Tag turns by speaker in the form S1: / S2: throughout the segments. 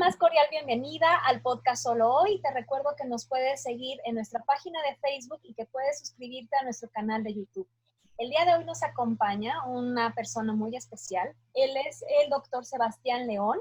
S1: más cordial bienvenida al podcast Solo Hoy. Te recuerdo que nos puedes seguir en nuestra página de Facebook y que puedes suscribirte a nuestro canal de YouTube. El día de hoy nos acompaña una persona muy especial. Él es el doctor Sebastián León.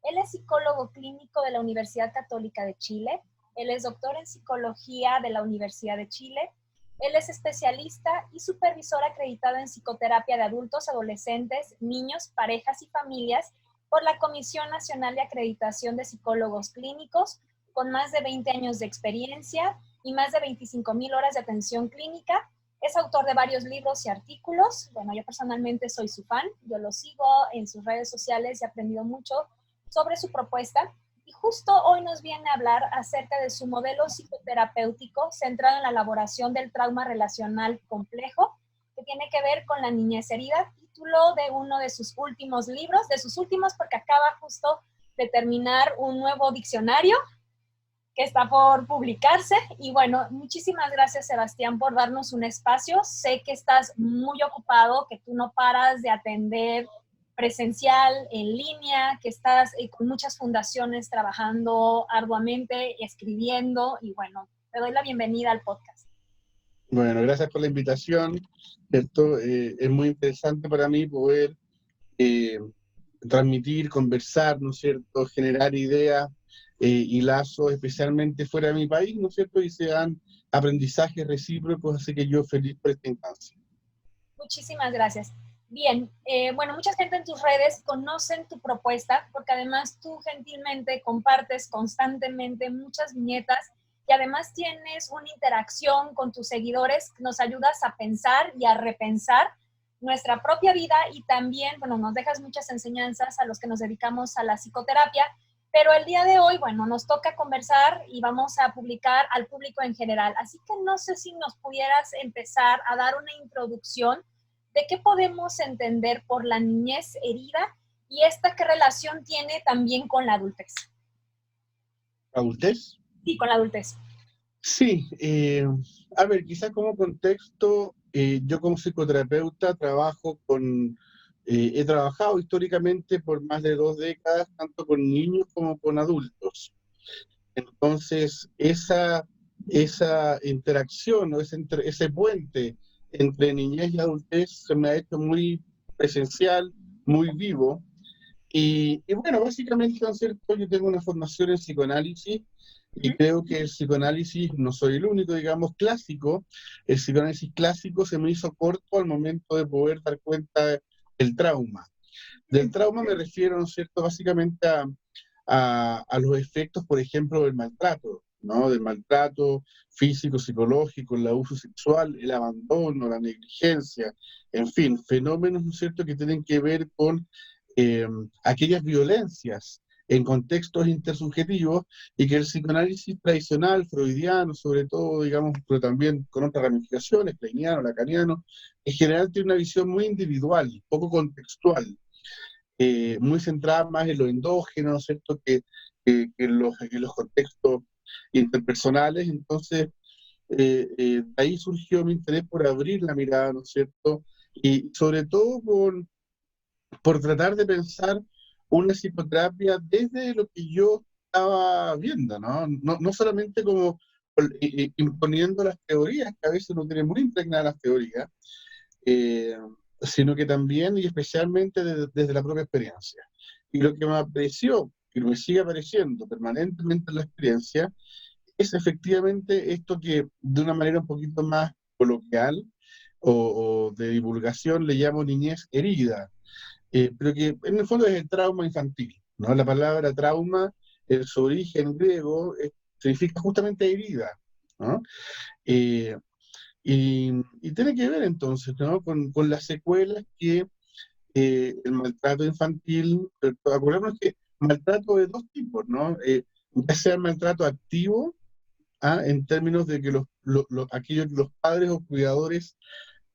S1: Él es psicólogo clínico de la Universidad Católica de Chile. Él es doctor en psicología de la Universidad de Chile. Él es especialista y supervisor acreditado en psicoterapia de adultos, adolescentes, niños, parejas y familias por la Comisión Nacional de Acreditación de Psicólogos Clínicos, con más de 20 años de experiencia y más de 25,000 horas de atención clínica. Es autor de varios libros y artículos. Bueno, yo personalmente soy su fan. Yo lo sigo en sus redes sociales y he aprendido mucho sobre su propuesta. Y justo hoy nos viene a hablar acerca de su modelo psicoterapéutico centrado en la elaboración del trauma relacional complejo, que tiene que ver con la niñez herida, título de uno de sus últimos libros, de sus últimos porque acaba justo de terminar un nuevo diccionario que está por publicarse. Y bueno, muchísimas gracias, Sebastián, por darnos un espacio. Sé que estás muy ocupado, que tú no paras de atender presencial, en línea, que estás con muchas fundaciones trabajando arduamente, escribiendo, y bueno, te doy la bienvenida al podcast.
S2: Bueno, gracias por la invitación, ¿cierto? Es muy interesante para mí poder eh, transmitir, conversar, ¿no es cierto?, generar ideas y lazos, especialmente fuera de mi país, ¿no es cierto?, y se dan aprendizajes recíprocos, así que yo feliz por esta instancia.
S1: Muchísimas gracias. Bien, bueno, mucha gente en tus redes conocen tu propuesta porque además tú gentilmente compartes constantemente muchas viñetas y además tienes una interacción con tus seguidores, nos ayudas a pensar y a repensar nuestra propia vida y también, bueno, nos dejas muchas enseñanzas a los que nos dedicamos a la psicoterapia, pero el día de hoy, bueno, nos toca conversar y vamos a publicar al público en general. Así que no sé si nos pudieras empezar a dar una introducción de qué podemos entender por la niñez herida y esta qué relación tiene también con la adultez.
S2: ¿Adultez?
S1: Sí, con la adultez.
S2: Sí, a ver, quizás como contexto, yo como psicoterapeuta he trabajado históricamente por más de 2 décadas, tanto con niños como con adultos. Entonces, esa interacción o ese puente entre niñez y adultez se me ha hecho muy presencial, muy vivo. Y bueno, básicamente, ¿no es cierto? Yo tengo una formación en psicoanálisis y creo que el psicoanálisis, no soy el único, digamos, clásico. El psicoanálisis clásico se me hizo corto al momento de poder dar cuenta del trauma. Del trauma me refiero, ¿no es cierto?, básicamente a los efectos, por ejemplo, del maltrato, ¿no? Del maltrato físico, psicológico, el abuso sexual, el abandono, la negligencia, en fin, fenómenos, ¿no es cierto?, que tienen que ver con eh, aquellas violencias en contextos intersubjetivos y que el psicoanálisis tradicional, freudiano, sobre todo, digamos, pero también con otras ramificaciones, kleiniano, lacaniano, en general tiene una visión muy individual, poco contextual, muy centrada más en lo endógeno, ¿no es cierto?, que en los contextos interpersonales. Entonces, de ahí surgió mi interés por abrir la mirada, ¿no es cierto?, y sobre todo por tratar de pensar una psicoterapia desde lo que yo estaba viendo, ¿no? No solamente como imponiendo las teorías, que a veces uno tiene muy impregnadas las teorías, eh, sino que también y especialmente desde la propia experiencia. Y lo que me apreció, y me sigue apareciendo permanentemente en la experiencia, es efectivamente esto que de una manera un poquito más coloquial o de divulgación le llamo niñez herida, pero que en el fondo es el trauma infantil, ¿no? La palabra trauma, su origen griego, significa justamente herida, ¿no? Eh, y tiene que ver entonces, ¿no?, con las secuelas que el maltrato infantil, acordémonos que maltrato de dos tipos, ¿no? Ya sea el maltrato activo, en términos de que aquellos que los padres o cuidadores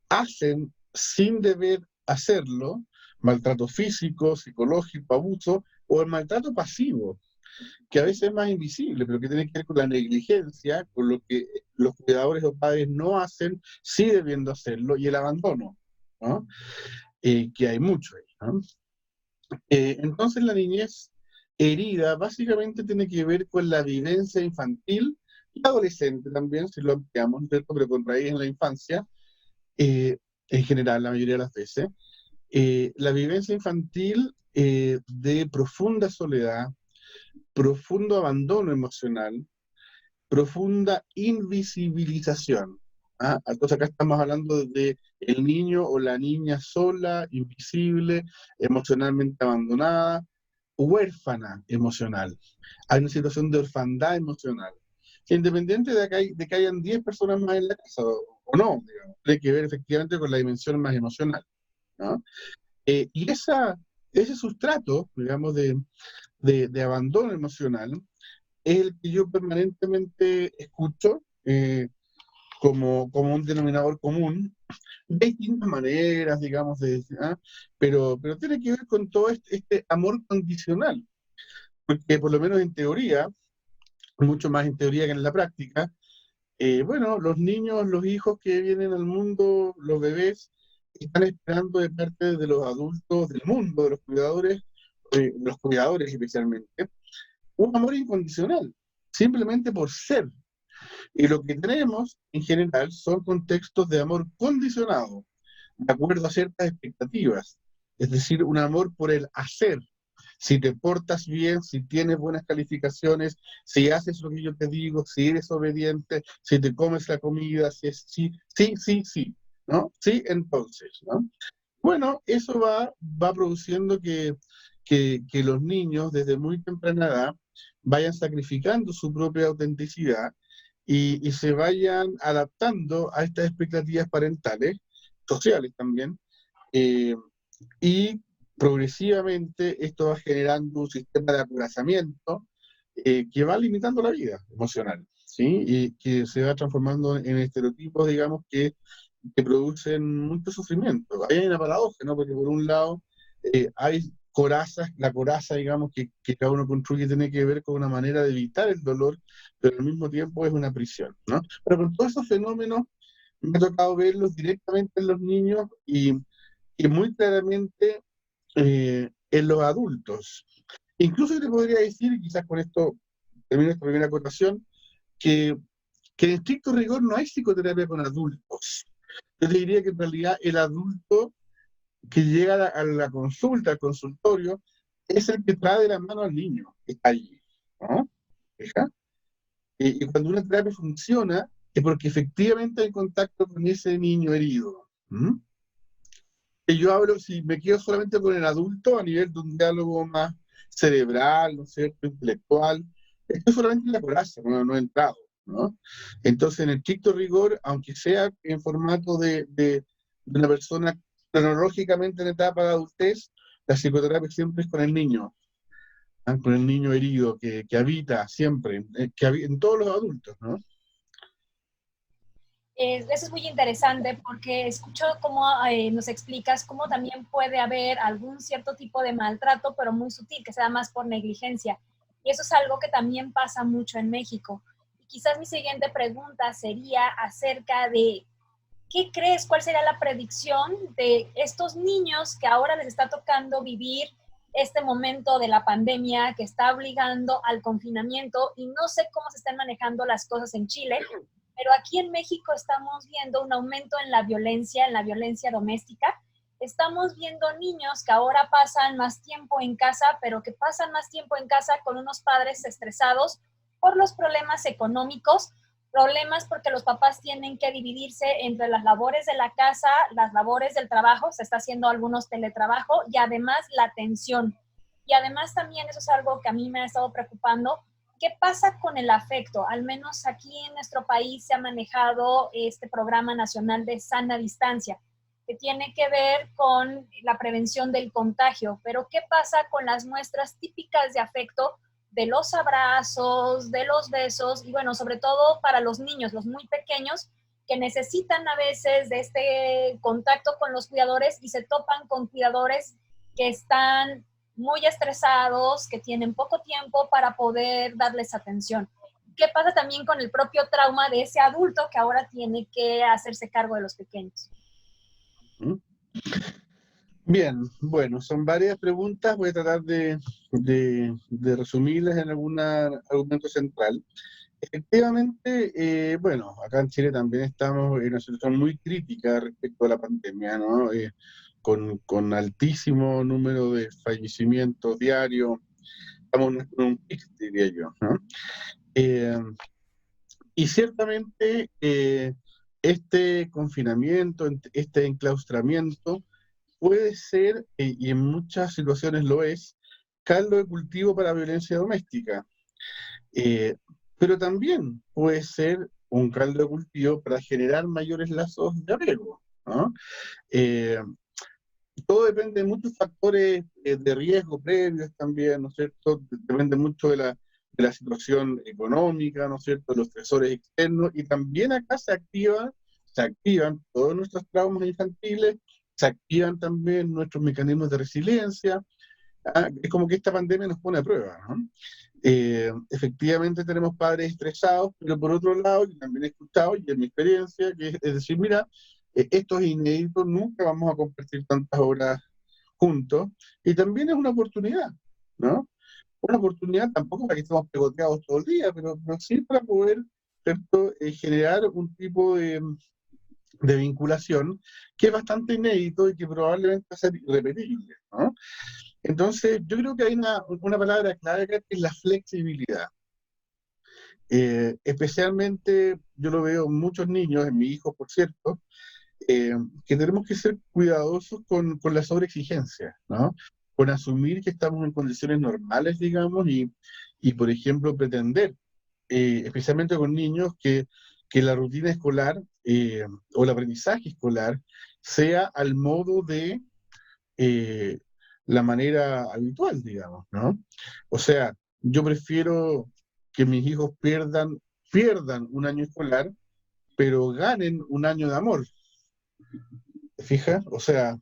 S2: hacen sin deber hacerlo, maltrato físico, psicológico, abuso, o el maltrato pasivo, que a veces es más invisible, pero que tiene que ver con la negligencia, con lo que los cuidadores o padres no hacen, sí debiendo hacerlo, y el abandono, ¿no? Que hay mucho ahí, ¿no? Entonces la niñez herida básicamente tiene que ver con la vivencia infantil y adolescente también, si lo ampliamos, ¿no es cierto? Pero con raíz en la infancia, en general, la mayoría de las veces. La vivencia infantil de profunda soledad, profundo abandono emocional, profunda invisibilización. ¿Ah? Entonces acá estamos hablando de el niño o la niña sola, invisible, emocionalmente abandonada, huérfana emocional. Hay una situación de orfandad emocional. Que independiente de que hayan 10 personas más en la casa o no, digamos, tiene que ver efectivamente con la dimensión más emocional, ¿no? Y ese sustrato, digamos, de abandono emocional es el que yo permanentemente escucho como un denominador común, de distintas maneras, digamos, pero tiene que ver con todo este amor condicional, porque por lo menos en teoría, mucho más en teoría que en la práctica, bueno, los niños, los hijos que vienen al mundo, los bebés, están esperando de parte de los adultos del mundo, de los cuidadores especialmente, un amor incondicional, simplemente por ser. Y lo que tenemos en general son contextos de amor condicionado, de acuerdo a ciertas expectativas, es decir, un amor por el hacer. Si te portas bien, si tienes buenas calificaciones, si haces lo que yo te digo, si eres obediente, si te comes la comida, si es sí, sí, sí, sí, ¿no? Sí, entonces, ¿no? Bueno, eso va produciendo que los niños desde muy temprana edad vayan sacrificando su propia autenticidad y se vayan adaptando a estas expectativas parentales, sociales también, eh, y progresivamente esto va generando un sistema de acorazamiento que va limitando la vida emocional, ¿sí? Y que se va transformando en estereotipos, digamos, que producen mucho sufrimiento. Ahí hay una paradoja, ¿no? Porque por un lado hay corazas, la coraza, digamos, que cada uno construye tiene que ver con una manera de evitar el dolor, pero al mismo tiempo es una prisión, ¿no? Pero con todos esos fenómenos me ha tocado verlos directamente en los niños y muy claramente en los adultos. Incluso te podría decir, y quizás con esto termino esta primera acotación, que, que en estricto rigor no hay psicoterapia con adultos. Yo te diría que en realidad el adulto que llega a la consulta, al consultorio, es el que trae de la mano al niño que está allí, ¿no? ¿Fija? Y cuando una terapia funciona, es porque efectivamente hay contacto con ese niño herido. ¿Mm? Que yo hablo, si me quedo solamente con el adulto a nivel de un diálogo más cerebral, ¿no es cierto?, intelectual, esto es solamente en la coraza, no he entrado, ¿no? Entonces, en el estricto rigor, aunque sea en formato de una persona cronológicamente en etapa de adultez, la psicoterapia siempre es con el niño, ¿ah? Con el niño herido que habita siempre, en todos los adultos, ¿no?
S1: Eso es muy interesante porque escucho cómo nos explicas cómo también puede haber algún cierto tipo de maltrato, pero muy sutil, que sea más por negligencia. Y eso es algo que también pasa mucho en México. Y quizás mi siguiente pregunta sería acerca de ¿qué crees? ¿Cuál sería la predicción de estos niños que ahora les está tocando vivir este momento de la pandemia que está obligando al confinamiento? Y no sé cómo se están manejando las cosas en Chile, pero aquí en México estamos viendo un aumento en la violencia doméstica. Estamos viendo niños que ahora pasan más tiempo en casa, pero que pasan más tiempo en casa con unos padres estresados por los problemas económicos, problemas porque los papás tienen que dividirse entre las labores de la casa, las labores del trabajo, se está haciendo algunos teletrabajo y además la atención. Y además también eso es algo que a mí me ha estado preocupando. ¿Qué pasa con el afecto? Al menos aquí en nuestro país se ha manejado este programa nacional de sana distancia, que tiene que ver con la prevención del contagio. Pero ¿qué pasa con las muestras típicas de afecto, de los abrazos, de los besos, y bueno, sobre todo para los niños, los muy pequeños, que necesitan a veces de este contacto con los cuidadores y se topan con cuidadores que están muy estresados, que tienen poco tiempo para poder darles atención? ¿Qué pasa también con el propio trauma de ese adulto que ahora tiene que hacerse cargo de los pequeños?
S2: ¿Mm? Bien, bueno, son varias preguntas, voy a tratar de resumirlas en algún argumento central. Efectivamente, bueno, acá en Chile también estamos en una situación muy crítica respecto a la pandemia, ¿no? Con altísimo número de fallecimientos diarios, estamos en un pic, diría yo, ¿no? Eh, y ciertamente este confinamiento, este enclaustramiento, puede ser, y en muchas situaciones lo es, caldo de cultivo para violencia doméstica. Eh, pero también puede ser un caldo de cultivo para generar mayores lazos de apego, ¿no? Eh, Todo depende de muchos factores de riesgo previos también, ¿no es cierto? Depende mucho de la situación económica, ¿no es cierto? De los estresores externos, y también acá se activan todos nuestros traumas infantiles, se activan también nuestros mecanismos de resiliencia. Es como que esta pandemia nos pone a prueba, ¿no? Efectivamente tenemos padres estresados, pero por otro lado, yo también he escuchado, y en mi experiencia, que es decir, mira, esto es inédito, nunca vamos a compartir tantas horas juntos, y también es una oportunidad, ¿no? Una oportunidad tampoco para que estemos pegoteados todo el día, pero sí para poder, ¿cierto? Generar un tipo de vinculación que es bastante inédito y que probablemente va a ser irrepetible, ¿no? Entonces, yo creo que hay una palabra clave acá que es la flexibilidad. Especialmente, yo lo veo en muchos niños, en mi hijo, por cierto, eh, que tenemos que ser cuidadosos con la sobreexigencia, ¿no? Con asumir que estamos en condiciones normales, digamos, y por ejemplo, pretender, especialmente con niños, que la rutina escolar o el aprendizaje escolar sea al modo de eh, la manera habitual, digamos, ¿no? O sea, yo prefiero que mis hijos pierdan un año escolar, pero ganen un año de amor, ¿te fijas? O sea,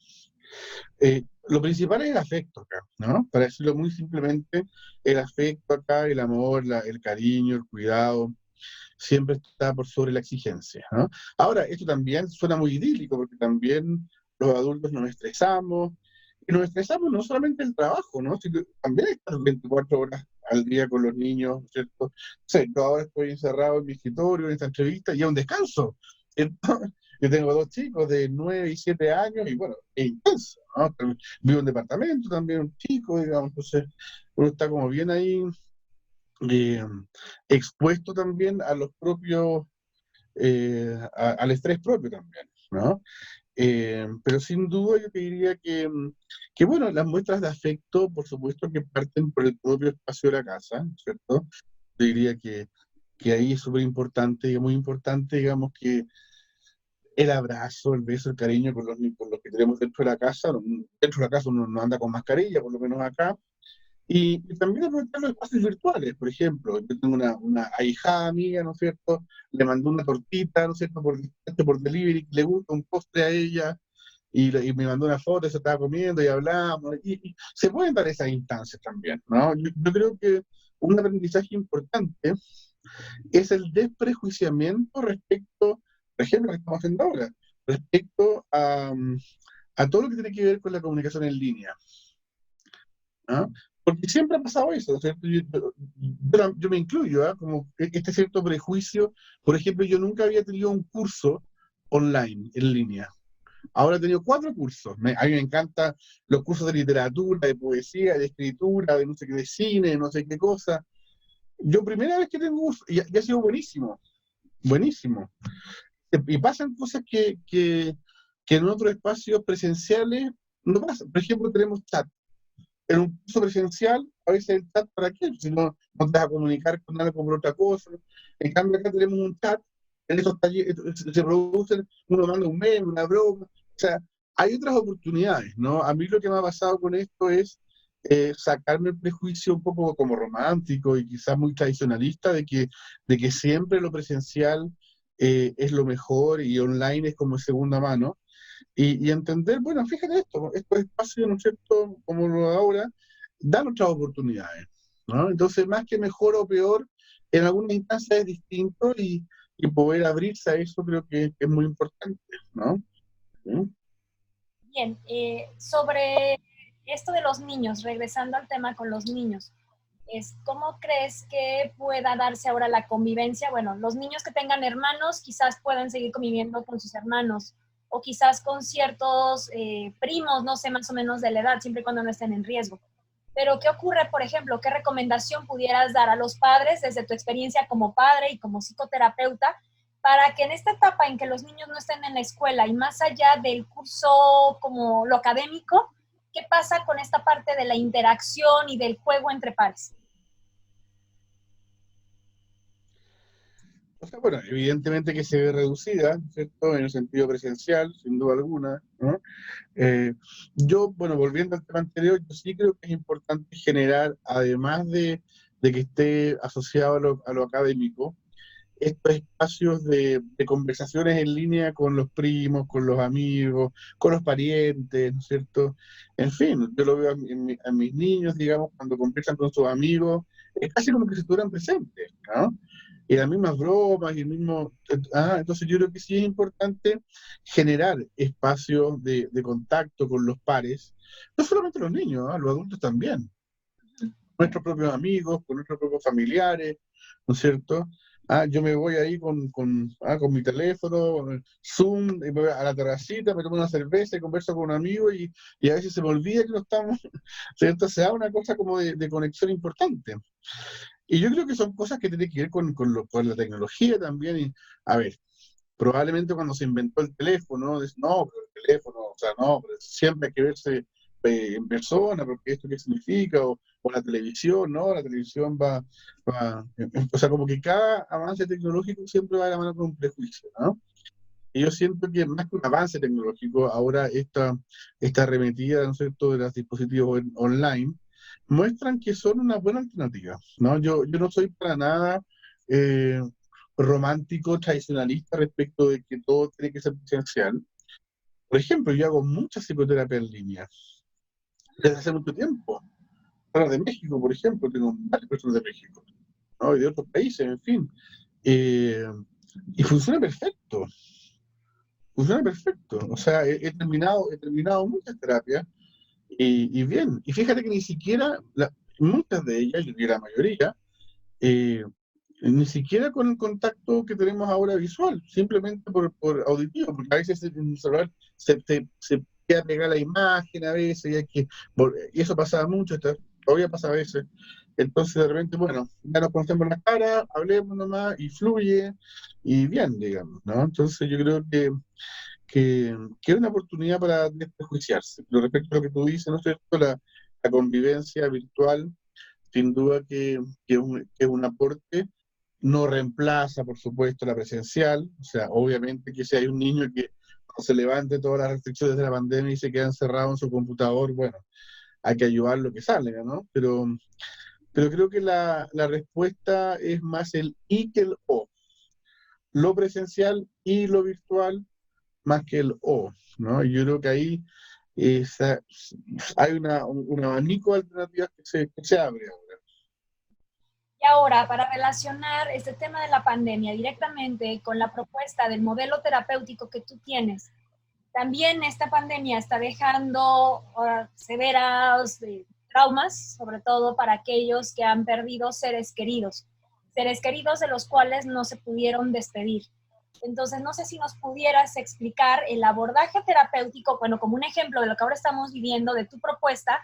S2: lo principal es el afecto acá, ¿no? Para decirlo muy simplemente, el afecto acá, el amor, el cariño, el cuidado, siempre está por sobre la exigencia, ¿no? Ahora, esto también suena muy idílico, porque también los adultos nos estresamos, y nos estresamos no solamente el trabajo, ¿no? Sino también estar 24 horas al día con los niños, ¿no es cierto? Sí, yo ahora estoy encerrado en mi escritorio, en esta entrevista, y es un descanso, ¿cierto? Yo tengo dos chicos de 9 y 7 años, y bueno, es intenso, ¿no? Vivo en un departamento también, un chico, digamos, entonces uno está como bien ahí eh, expuesto también a los propios, al estrés propio también, ¿no? Pero sin duda yo te diría que, bueno, las muestras de afecto, por supuesto que parten por el propio espacio de la casa, ¿cierto? Te diría que ahí es súper importante, y muy importante, digamos, que el abrazo, el beso, el cariño con los que tenemos dentro de la casa. Dentro de la casa uno no anda con mascarilla, por lo menos acá, y también aprovechar los espacios virtuales. Por ejemplo, yo tengo una ahijada mía, ¿no es cierto? Le mandó una tortita, ¿no es cierto? Por delivery, que le gusta un postre a ella, y me mandó una foto, se estaba comiendo y hablamos, y se pueden dar esas instancias también, ¿no? Yo creo que un aprendizaje importante es el desprejuiciamiento respecto, por ejemplo, lo que estamos haciendo ahora, respecto a todo lo que tiene que ver con la comunicación en línea. ¿Ah? Porque siempre ha pasado eso, ¿cierto? Yo me incluyo, ¿ah? Como este cierto prejuicio. Por ejemplo, yo nunca había tenido un curso online, en línea. Ahora he tenido 4 cursos. A mí me encantan los cursos de literatura, de poesía, de escritura, de no sé qué, de cine, de no sé qué cosa. Yo primera vez que tengo curso, y ha sido buenísimo, buenísimo. Y pasan cosas que en otros espacios presenciales no pasan. Por ejemplo, tenemos chat en un curso presencial. A veces el chat, ¿para qué? Si no, no te vas a comunicar con algo por otra cosa. En cambio, acá tenemos un chat, en esos talleres se producen, uno manda un meme, una broma. O sea, hay otras oportunidades, ¿no? A mí lo que me ha pasado con esto es sacarme el prejuicio un poco como romántico y quizás muy tradicionalista de que siempre lo presencial es lo mejor y online es como segunda mano. Y entender, bueno, fíjate esto, estos espacios, ¿no es cierto?, como lo de ahora, dan otras oportunidades, ¿no? Entonces, más que mejor o peor, en alguna instancia es distinto, y poder abrirse a eso creo que es muy importante, ¿no? ¿Sí?
S1: Bien, sobre esto de los niños, regresando al tema con los niños, ¿cómo crees que pueda darse ahora la convivencia? Bueno, los niños que tengan hermanos quizás puedan seguir conviviendo con sus hermanos o quizás con ciertos primos, no sé, más o menos de la edad, siempre y cuando no estén en riesgo. Pero, ¿qué ocurre, por ejemplo? ¿Qué recomendación pudieras dar a los padres desde tu experiencia como padre y como psicoterapeuta para que en esta etapa en que los niños no estén en la escuela y más allá del curso como lo académico, qué pasa con esta parte de la interacción y del juego entre pares?
S2: O sea, bueno, evidentemente que se ve reducida, ¿cierto? En el sentido presencial, sin duda alguna, ¿no? Eh, yo, bueno, volviendo al tema anterior, yo sí creo que es importante generar, además de que esté asociado a lo académico, estos espacios de conversaciones en línea con los primos, con los amigos, con los parientes, ¿no es cierto? En fin, yo lo veo a mis niños, digamos, cuando conversan con sus amigos, es casi como que si estuvieran presentes, ¿no? Y las mismas bromas y el mismo... entonces yo creo que sí es importante generar espacios de contacto con los pares, no solamente los niños, los adultos también, nuestros propios amigos, con nuestros propios familiares, ¿no es cierto? Yo me voy ahí con mi teléfono, Zoom, y me voy a la terracita, me tomo una cerveza y converso con un amigo y a veces se me olvida que no estamos, ¿cierto? Se da una cosa como de conexión importante. Y yo creo que son cosas que tienen que ver con la tecnología también. Y, a ver, probablemente cuando se inventó el teléfono, no, pero el teléfono, o sea, no, pero siempre hay que verse en persona, porque esto qué significa, o la televisión, ¿no? La televisión o sea, como que cada avance tecnológico siempre va de la mano con un prejuicio, ¿no? Y yo siento que más que un avance tecnológico, ahora esta arremetida, ¿no es cierto?, de los dispositivos online, muestran que son una buena alternativa, ¿no? Yo no soy para nada eh, romántico, tradicionalista respecto de que todo tiene que ser presencial. Por ejemplo, yo hago mucha psicoterapia en línea desde hace mucho tiempo. Personas de México, por ejemplo, tengo varias personas de México, ¿no? Y de otros países, en fin. Eh, y funciona perfecto. Funciona perfecto. O sea, he terminado muchas terapias y bien. Y fíjate que ni siquiera, muchas de ellas, yo diría la mayoría, eh, ni siquiera con el contacto que tenemos ahora visual, simplemente por auditivo, porque a veces en el celular se queda pegada la imagen a veces, y eso pasaba mucho, todavía pasa a veces. Entonces de repente, bueno, ya nos conocemos la cara, hablemos nomás y fluye, y bien, digamos, ¿no? Entonces yo creo que es una oportunidad para desprejuiciarse. Pero respecto a lo que tú dices, ¿no es cierto? La convivencia virtual, sin duda que es un aporte, no reemplaza, por supuesto, la presencial. O sea, obviamente que si hay un niño que cuando se levante todas las restricciones de la pandemia y se queda encerrado en su computador, bueno, hay que ayudarlo que salga, ¿no? Pero creo que la respuesta es más el y que el o. Lo presencial y lo virtual más que el o, ¿no? Y yo creo que ahí esa- hay un abanico de alternativas que se abre ahora.
S1: Y ahora, para relacionar este tema de la pandemia directamente con la propuesta del modelo terapéutico que tú tienes, también esta pandemia está dejando severas traumas, sobre todo para aquellos que han perdido seres queridos de los cuales no se pudieron despedir. Entonces, no sé si nos pudieras explicar el abordaje terapéutico, bueno, como un ejemplo de lo que ahora estamos viviendo, de tu propuesta,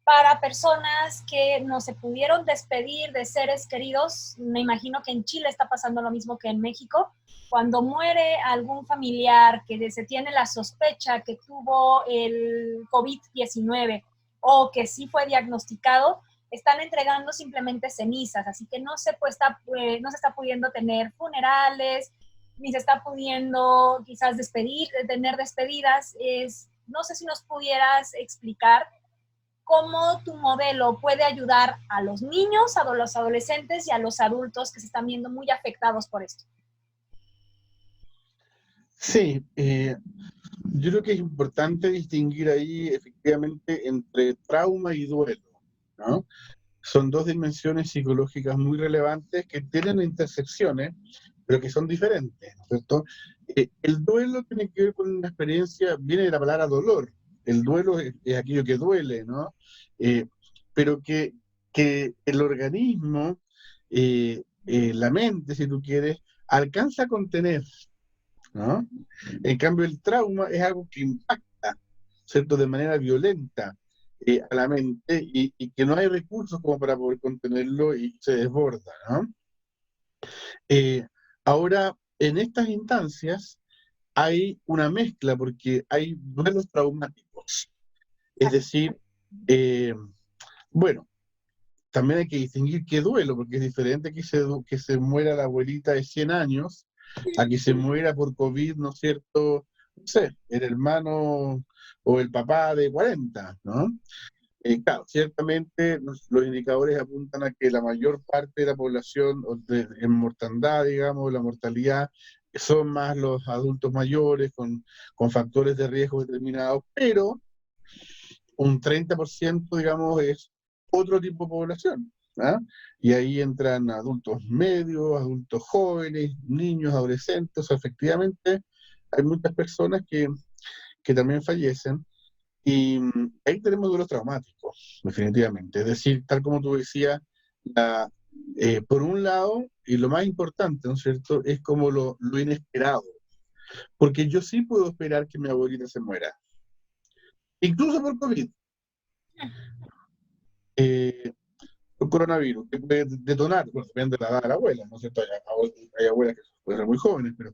S1: para personas que no se pudieron despedir de seres queridos. Me imagino que en Chile está pasando lo mismo que en México. Cuando muere algún familiar que se tiene la sospecha que tuvo el COVID-19 o que sí fue diagnosticado, están entregando simplemente cenizas, así que no se está pudiendo tener funerales, ni se está pudiendo quizás tener despedidas. No sé si nos pudieras explicar cómo tu modelo puede ayudar a los niños, a los adolescentes y a los adultos que se están viendo muy afectados por esto.
S2: Sí, yo creo que es importante distinguir ahí efectivamente entre trauma y duelo, ¿no? Son dos dimensiones psicológicas muy relevantes que tienen intersecciones, pero que son diferentes, ¿no es cierto? El duelo tiene que ver con una experiencia, viene de la palabra dolor, el duelo es aquello que duele, ¿no? Eh, pero que el organismo, la mente, si tú quieres, alcanza a contener, ¿no? En cambio, el trauma es algo que impacta, ¿cierto? De manera violenta a la mente y que no hay recursos como para poder contenerlo y se desborda, ¿no? Eh, Ahora, en estas instancias hay una mezcla porque hay duelos traumáticos. Es decir, eh, bueno, también hay que distinguir qué duelo, porque es diferente que se muera la abuelita de 100 años a que se muera por COVID, ¿no es cierto? No sé, el hermano o el papá de 40, ¿no? Claro, ciertamente los indicadores apuntan a que la mayor parte de la población en mortandad, digamos, la mortalidad, son más los adultos mayores con factores de riesgo determinados, pero un 30%, digamos, es otro tipo de población. ¿Ah? Y ahí entran adultos medios, adultos jóvenes, niños, adolescentes. O sea, efectivamente, hay muchas personas que también fallecen. Y ahí tenemos duelos traumáticos, definitivamente. Es decir, tal como tú decías, la, por un lado, y lo más importante, ¿no es cierto?, es como lo inesperado. Porque yo sí puedo esperar que mi abuelita se muera, incluso por COVID. Eh, un coronavirus que puede detonar, bueno, depende de la edad de la abuela, ¿no es cierto? Hay abuelas que pueden ser muy jóvenes, pero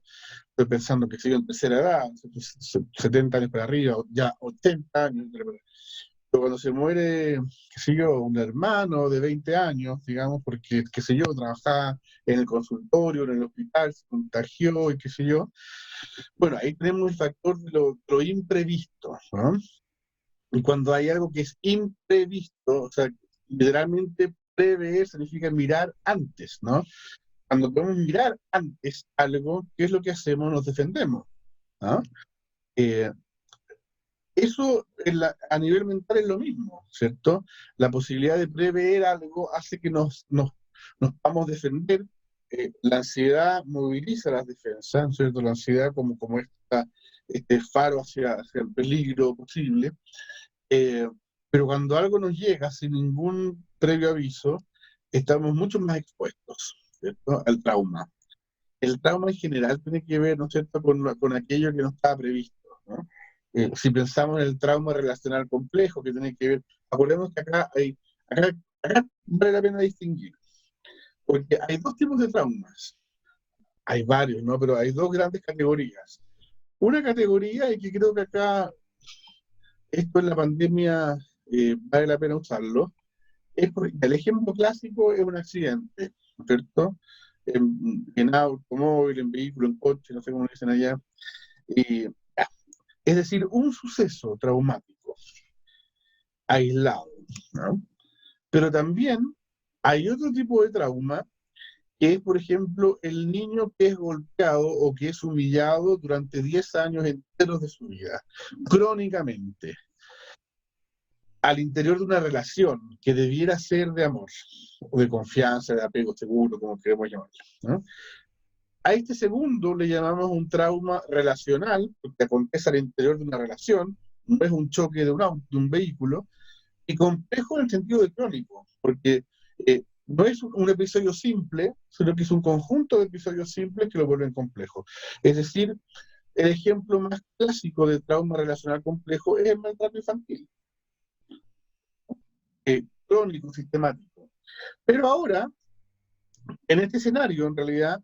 S2: estoy pensando que siguen en tercera edad, 70 años para arriba, ya 80 años, pero cuando se muere, qué sé yo, un hermano de 20 años, digamos, porque, qué sé yo, trabajaba en el consultorio, en el hospital, se contagió y qué sé yo, bueno, ahí tenemos el factor de lo imprevisto, ¿no? Y cuando hay algo que es imprevisto, o sea, literalmente prever significa mirar antes, ¿no? Cuando podemos mirar antes algo, ¿qué es lo que hacemos? Nos defendemos, ¿no? Eh, Eso a nivel mental es lo mismo, ¿cierto? La posibilidad de prever algo hace que nos podamos defender. La ansiedad moviliza las defensas, ¿cierto? La ansiedad como este faro hacia el peligro posible. Eh, pero cuando algo nos llega sin ningún previo aviso, estamos mucho más expuestos, ¿cierto? Al trauma. El trauma en general tiene que ver, ¿no es cierto?, con aquello que no estaba previsto, ¿no? Si pensamos en el trauma relacional complejo, que tiene que ver, acordemos que acá, acá vale la pena distinguir, porque hay dos tipos de traumas, hay varios, ¿no? Pero hay dos grandes categorías. Una categoría, y que creo que acá, esto en la pandemia, vale la pena usarlo, es porque el ejemplo clásico es un accidente, ¿no es cierto? En automóvil, en vehículo, en coche, no sé cómo dicen allá. Y, es decir, un suceso traumático, aislado, ¿no? Pero también hay otro tipo de trauma, que es, por ejemplo, el niño que es golpeado o que es humillado durante 10 años enteros de su vida, crónicamente, al interior de una relación que debiera ser de amor, o de confianza, de apego seguro, como queremos llamarlo, ¿no? A este segundo le llamamos un trauma relacional, porque acontece al interior de una relación, no es un choque de un vehículo, y complejo en el sentido de crónico, porque no es un episodio simple, sino que es un conjunto de episodios simples que lo vuelven complejo. Es decir, el ejemplo más clásico de trauma relacional complejo es el maltrato infantil, crónico, sistemático. Pero ahora, en este escenario, en realidad,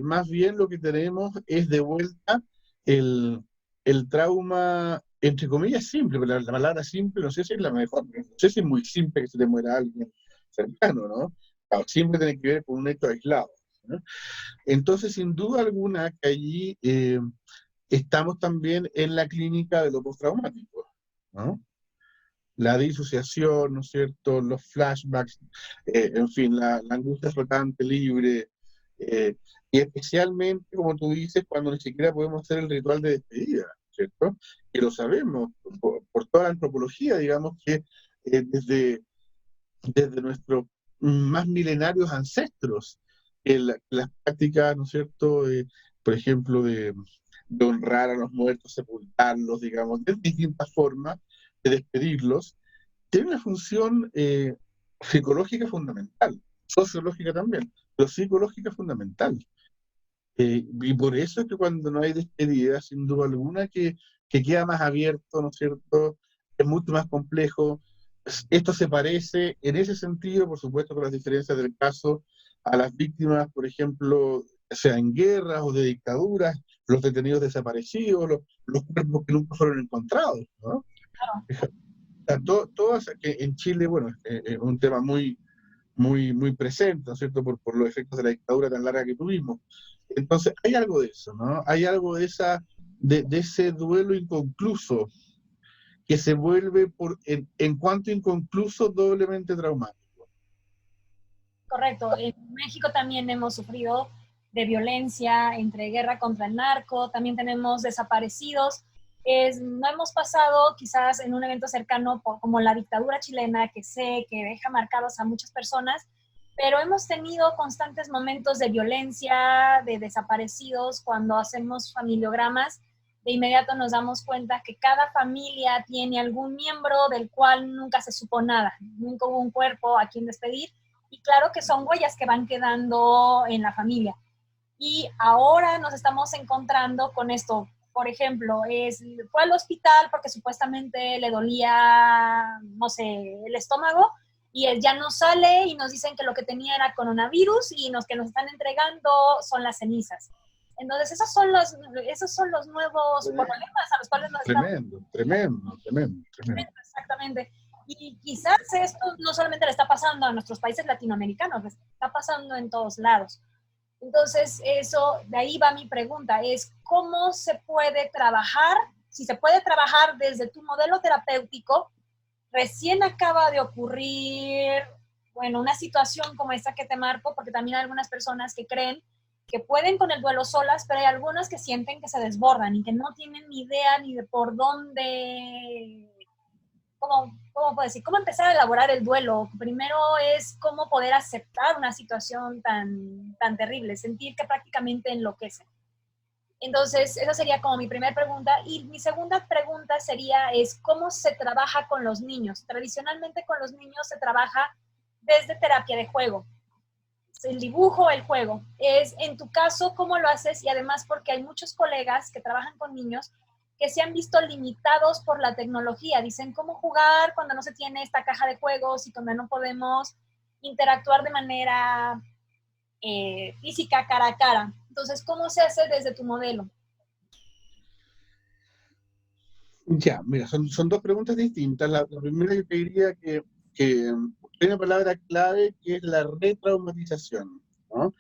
S2: más bien lo que tenemos es de vuelta el, el trauma, entre comillas, simple, pero la palabra simple no sé si es la mejor, no sé si es muy simple que se te muera alguien cercano, ¿no? Claro, simple tiene que ver con un hecho aislado, ¿no? Entonces, sin duda alguna, que allí estamos también en la clínica de lo postraumático, ¿no? La disociación, ¿no es cierto?, los flashbacks, en fin, la angustia flotante, libre, eh, y especialmente, como tú dices, cuando ni siquiera podemos hacer el ritual de despedida, ¿cierto? Que lo sabemos por toda la antropología, digamos que desde nuestros más milenarios ancestros, las prácticas, ¿no es cierto?, por ejemplo, de honrar a los muertos, sepultarlos, digamos, de distintas formas, de despedirlos, tiene una función psicológica fundamental, sociológica también, pero psicológica fundamental. Y por eso es que cuando no hay despedida, sin duda alguna, que queda más abierto, ¿no es cierto? Es mucho más complejo. Esto se parece, en ese sentido, por supuesto, con las diferencias del caso, a las víctimas, por ejemplo, sea en guerras o de dictaduras, los detenidos desaparecidos, los cuerpos que nunca fueron encontrados, ¿no? Todas, que en Chile, bueno, es un tema muy presente, ¿no es cierto?, por los efectos de la dictadura tan larga que tuvimos. Entonces, hay algo de eso, ¿no? Hay algo de ese duelo inconcluso que se vuelve, en cuanto inconcluso, doblemente traumático.
S1: Correcto. En México también hemos sufrido de violencia, entre guerra contra el narco, también tenemos desaparecidos. No hemos pasado quizás en un evento cercano como la dictadura chilena, que sé que deja marcados a muchas personas, pero hemos tenido constantes momentos de violencia, de desaparecidos. Cuando hacemos familiogramas, de inmediato nos damos cuenta que cada familia tiene algún miembro del cual nunca se supo nada, nunca hubo un cuerpo a quien despedir, y claro que son huellas que van quedando en la familia. Y ahora nos estamos encontrando con esto. Por ejemplo, fue al hospital porque supuestamente le dolía, no sé, el estómago, y él ya no sale y nos dicen que lo que tenía era coronavirus y los que nos están entregando son las cenizas. Entonces, esos son los nuevos problemas a los cuales nos estamos...
S2: Tremendo.
S1: Exactamente. Y quizás esto no solamente le está pasando a nuestros países latinoamericanos, le está pasando en todos lados. Entonces, de ahí va mi pregunta, es cómo se puede trabajar, si se puede trabajar desde tu modelo terapéutico. Recién acaba de ocurrir, bueno, una situación como esta que te marco, porque también hay algunas personas que creen que pueden con el duelo solas, pero hay algunas que sienten que se desbordan y que no tienen ni idea ni de por dónde, ¿cómo puedo decir? ¿Cómo empezar a elaborar el duelo? Primero es cómo poder aceptar una situación tan terrible, sentir que prácticamente enloquece. Entonces, esa sería como mi primera pregunta. Y mi segunda pregunta es ¿cómo se trabaja con los niños? Tradicionalmente con los niños se trabaja desde terapia de juego. El dibujo, el juego. En tu caso, ¿cómo lo haces? Y además porque hay muchos colegas que trabajan con niños que se han visto limitados por la tecnología. Dicen, ¿cómo jugar cuando no se tiene esta caja de juegos y cuando no podemos interactuar de manera física, cara a cara? Entonces, ¿cómo se hace desde tu modelo?
S2: Ya, mira, son dos preguntas distintas. La primera yo te diría que hay una palabra clave que es la retraumatización, ¿no?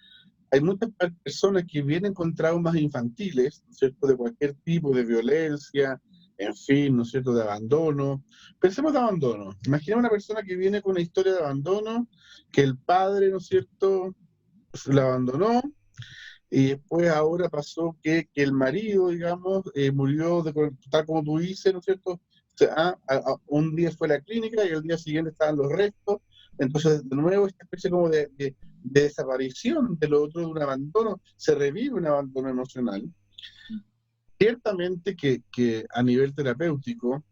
S2: Hay muchas personas que vienen con traumas infantiles, ¿no es cierto?, de cualquier tipo de violencia, en fin, ¿no es cierto?, de abandono. Pensemos de abandono. Imagina una persona que viene con una historia de abandono, que el padre, ¿no es cierto?, la abandonó, y después ahora pasó que el marido, digamos, murió tal como tú dices, ¿no es cierto? O sea, un día fue a la clínica y al día siguiente estaban los restos. Entonces, de nuevo, esta especie como de desaparición de lo otro, de un abandono, se revive un abandono emocional. Ciertamente que a nivel terapéutico,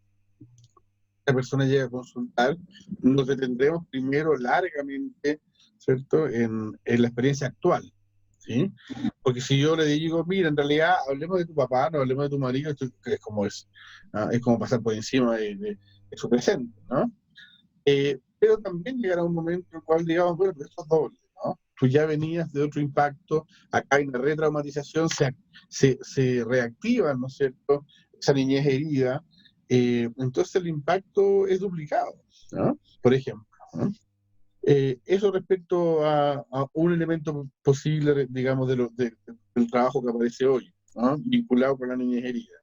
S2: la persona llega a consultar, nos detendremos primero largamente, ¿cierto?, en la experiencia actual, ¿sí? Porque si yo le digo, mira, en realidad hablemos de tu papá, no hablemos de tu marido, esto es como es, ¿no? Es como pasar por encima de su presente, ¿no? Pero también llegará un momento en el cual digamos, bueno, pero esto es doble, ¿no? Tú ya venías de otro impacto, acá hay una retraumatización, se reactiva, ¿no es cierto?, esa niñez herida, entonces el impacto es duplicado, ¿no? Por ejemplo, ¿no? Eso respecto a un elemento posible, digamos, del trabajo que aparece hoy, ¿no?, vinculado con la niñez herida.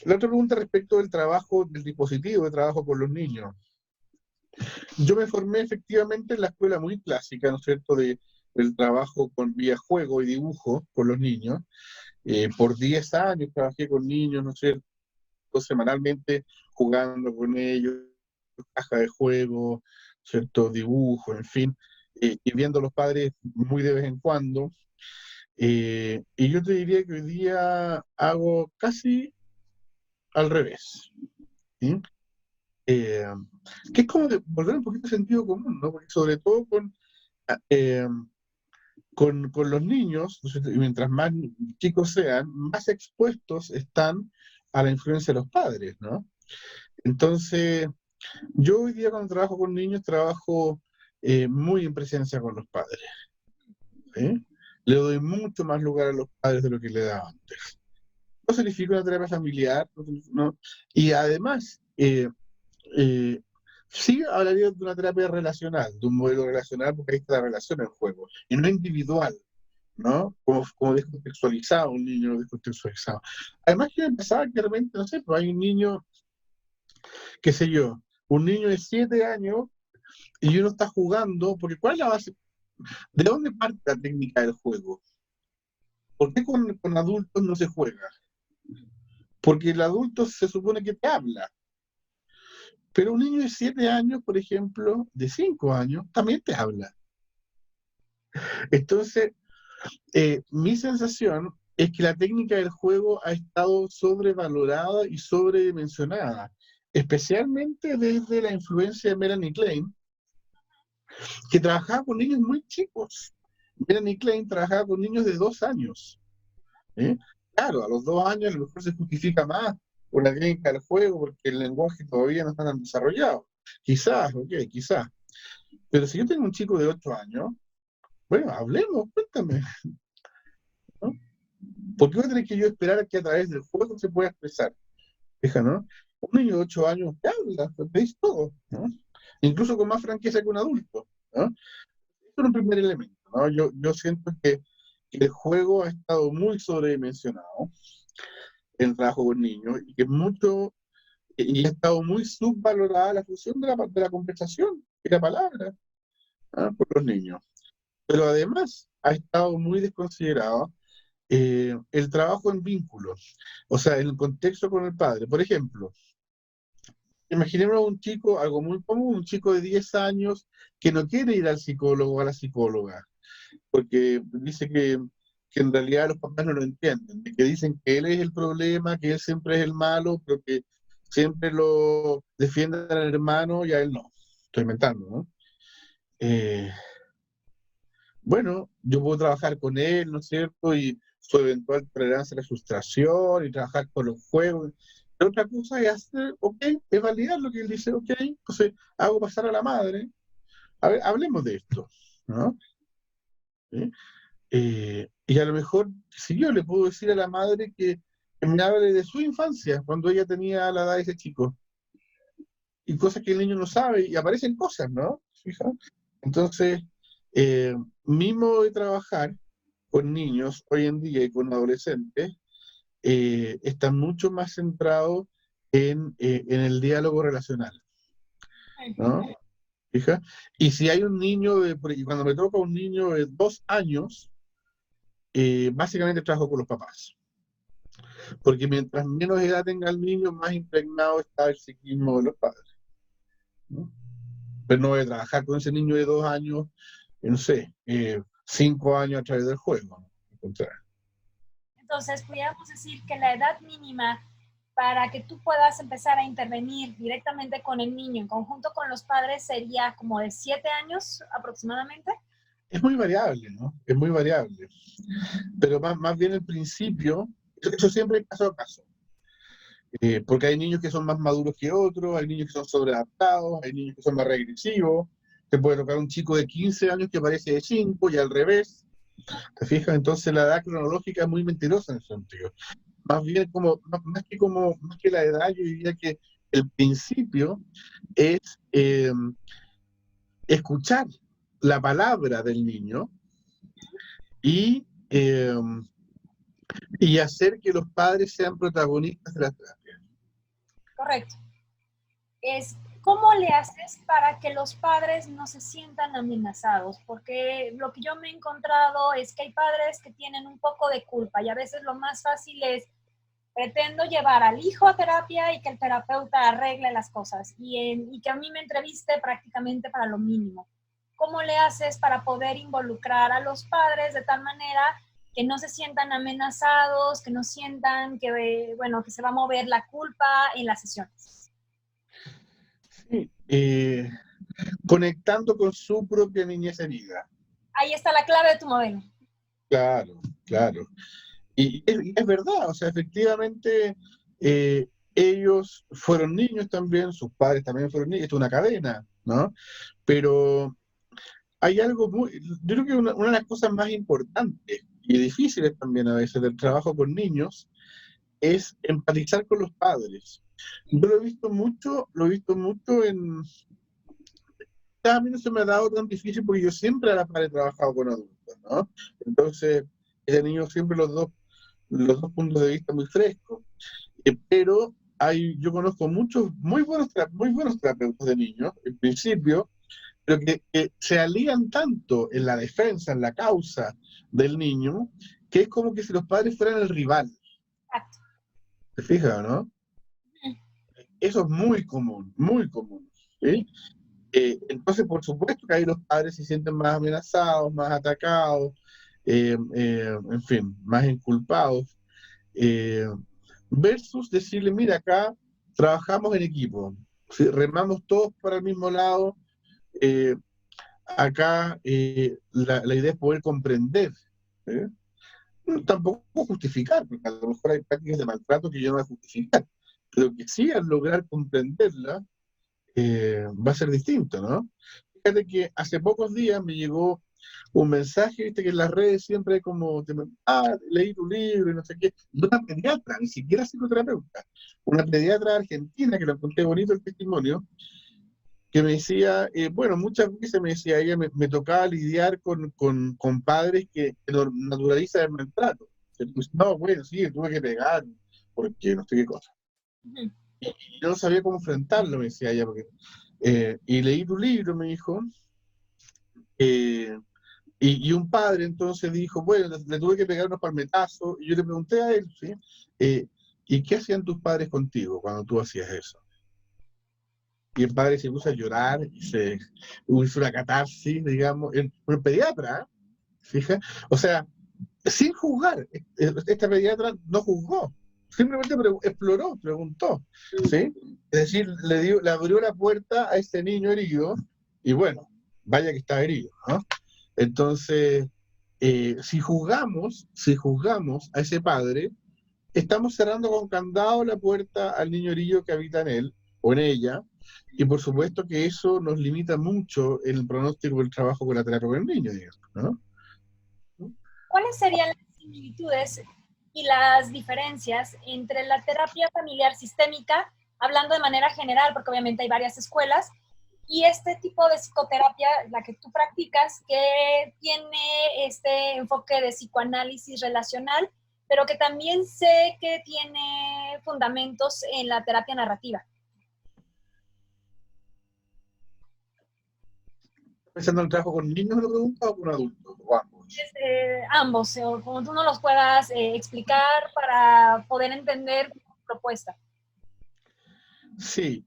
S2: La otra pregunta respecto del trabajo, del dispositivo de trabajo con los niños. Yo me formé efectivamente en la escuela muy clásica, ¿no es cierto?, del trabajo con vía juego y dibujo con los niños. Por 10 años trabajé con niños, ¿no es cierto?, semanalmente jugando con ellos, caja de juego, ¿cierto?, dibujo, en fin, y viendo a los padres muy de vez en cuando. Y yo te diría que hoy día hago casi al revés, ¿sí? Eh, que es como de volver un poquito al sentido común, ¿no? Porque sobre todo eh, con los niños, ¿no es cierto? Y mientras más chicos sean, más expuestos están a la influencia de los padres, ¿no? Entonces, yo hoy día cuando trabajo con niños, trabajo muy en presencia con los padres, ¿sí? Le doy mucho más lugar a los padres de lo que le daba antes. No significa una terapia familiar, ¿no? Y además, eh, sí hablaría de una terapia relacional, de un modelo relacional, porque ahí está la relación en juego, y no individual, ¿no? Como descontextualizado, un niño descontextualizado. Además, que me pasaba que de repente, no sé, pues hay un niño, qué sé yo, un niño de 7 años y uno está jugando, porque ¿cuál es la base? ¿De dónde parte la técnica del juego? ¿Por qué con adultos no se juega? Porque el adulto se supone que te habla, pero un niño de 7 años, por ejemplo, de 5 años, también te habla. Entonces, mi sensación es que la técnica del juego ha estado sobrevalorada y sobredimensionada, especialmente desde la influencia de Melanie Klein, que trabajaba con niños muy chicos. Melanie Klein trabajaba con niños de 2 años. ¿Eh? Claro, a los 2 años a lo mejor se justifica más por la técnica del juego, porque el lenguaje todavía no está tan desarrollado. Quizás, ok, quizás. Pero si yo tengo un chico de 8 años, bueno, hablemos, cuéntame, ¿no? ¿Por qué voy a tener que yo esperar a que a través del juego se pueda expresar? Fija, ¿no? Un niño de 8 años te habla, te dice todo, ¿no? Incluso con más franqueza que un adulto, ¿no? Eso es un primer elemento, ¿no? Yo siento que el juego ha estado muy sobredimensionado en el trabajo con niños y que mucho y ha estado muy subvalorada la función de la conversación y la palabra, ¿ah? Por los niños. Pero además ha estado muy desconsiderado el trabajo en vínculos, o sea, en el contexto con el padre. Por ejemplo, imaginemos un chico, algo muy común, un chico de 10 años que no quiere ir al psicólogo o a la psicóloga, porque dice que en realidad los papás no lo entienden, que dicen que él es el problema, que él siempre es el malo, pero que siempre lo defienden al hermano y a él no. Estoy inventando, ¿no? Eh, bueno, yo puedo trabajar con él, ¿no es cierto? Y su eventual tolerancia a la frustración y trabajar con los juegos. Pero otra cosa es hacer, ok, es validar lo que él dice, ok, entonces hago pasar a la madre. A ver, hablemos de esto, ¿no? ¿Sí? Y a lo mejor, si yo le puedo decir a la madre que me hable de su infancia, cuando ella tenía la edad de ese chico, y cosas que el niño no sabe, y aparecen cosas, ¿no? ¿Fija? Entonces, mi modo de trabajar con niños hoy en día y con adolescentes está mucho más centrado en el diálogo relacional, ¿no? ¿Fija? Y si hay un niño, y cuando me toca un niño de 2 años, básicamente trabajo con los papás. Porque mientras menos edad tenga el niño, más impregnado está el psiquismo de los padres, ¿no? Pero no voy a trabajar con ese niño de 2 años, no sé, 5 años a través del juego, ¿no? Al contrario.
S1: Entonces, pudiéramos decir que la edad mínima para que tú puedas empezar a intervenir directamente con el niño en conjunto con los padres sería como de 7 años aproximadamente.
S2: Es muy variable, ¿no? Es muy variable. Pero más bien el principio, eso siempre es caso a caso. Porque hay niños que son más maduros que otros, hay niños que son sobreadaptados, hay niños que son más regresivos. Te puede tocar un chico de 15 años que parece de 5 y al revés. ¿Te fijas? Entonces la edad cronológica es muy mentirosa en ese sentido. Más bien más que la edad, yo diría que el principio es escuchar la palabra del niño y, eh, y hacer que los padres sean protagonistas de la terapia.
S1: Correcto. Es cómo le haces para que los padres no se sientan amenazados, porque lo que yo me he encontrado es que hay padres que tienen un poco de culpa y a veces lo más fácil es pretendo llevar al hijo a terapia y que el terapeuta arregle las cosas y que a mí me entreviste prácticamente para lo mínimo. ¿Cómo le haces para poder involucrar a los padres de tal manera que no se sientan amenazados, que no sientan que, bueno, que se va a mover la culpa en las sesiones.
S2: Sí, conectando con su propia niñez herida.
S1: Ahí está la clave de tu modelo.
S2: Claro, claro. Y es verdad, o sea, efectivamente, ellos fueron niños también, sus padres también fueron niños, esto es una cadena, ¿no? Pero hay algo muy, yo creo que una de las cosas más importantes y difíciles también a veces del trabajo con niños es empatizar con los padres. Yo lo he visto mucho en... A mí no se me ha dado tan difícil porque yo siempre a la par he trabajado con adultos, ¿no? Entonces, he tenido siempre los dos puntos de vista muy frescos. Pero yo conozco muchos muy buenos terapeutas de niños, en principio, pero que se alían tanto en la defensa, en la causa del niño, que es como que si los padres fueran el rival.
S1: Exacto.
S2: ¿Te fijas, no? Eso es muy común. ¿Sí? Entonces, por supuesto que ahí los padres se sienten más amenazados, más atacados, en fin, más inculpados. Eh, versus decirle, mira, acá trabajamos en equipo, ¿sí? Remamos todos para el mismo lado, eh, acá la idea es poder comprender, ¿eh? Tampoco justificar, porque a lo mejor hay prácticas de maltrato que yo no voy a justificar, pero que sí al lograr comprenderla va a ser distinto, ¿no? Fíjate que hace pocos días me llegó un mensaje, viste que en las redes siempre hay como, leí tu libro y no sé qué, de una pediatra, ni siquiera psicoterapeuta, una pediatra argentina, que lo encontré bonito el testimonio, que me decía, bueno, muchas veces me decía ella, me tocaba lidiar con padres que naturalizan el maltrato. Pues, no, bueno, sí, tuve que pegar, porque no sé qué cosa. Y yo no sabía cómo enfrentarlo, me decía ella, porque, y leí tu libro, me dijo, eh, y un padre entonces dijo, bueno, le tuve que pegar unos palmetazos, y yo le pregunté a él, ¿sí? Eh, ¿Y qué hacían tus padres contigo cuando tú hacías eso? Y el padre se puso a llorar y se hizo una catarsis, digamos, en un pediatra, ¿eh? Fija, o sea, sin juzgar, esta pediatra no juzgó, simplemente exploró, preguntó, ¿sí? Es decir, le abrió la puerta a este niño herido, y bueno, vaya que está herido, ¿no? Entonces, si juzgamos a ese padre, estamos cerrando con candado la puerta al niño herido que habita en él o en ella, y por supuesto que eso nos limita mucho en el pronóstico del trabajo con la terapia con el niño, digamos, ¿no?
S1: ¿Cuáles serían las similitudes y las diferencias entre la terapia familiar sistémica, hablando de manera general, porque obviamente hay varias escuelas, y este tipo de psicoterapia, la que tú practicas, que tiene este enfoque de psicoanálisis relacional, pero que también sé que tiene fundamentos en la terapia narrativa?
S2: Pensando en el trabajo con niños, lo pregunta, o con adultos, o ambos.
S1: Ambos, o como tú nos los puedas explicar para poder entender tu propuesta.
S2: Sí,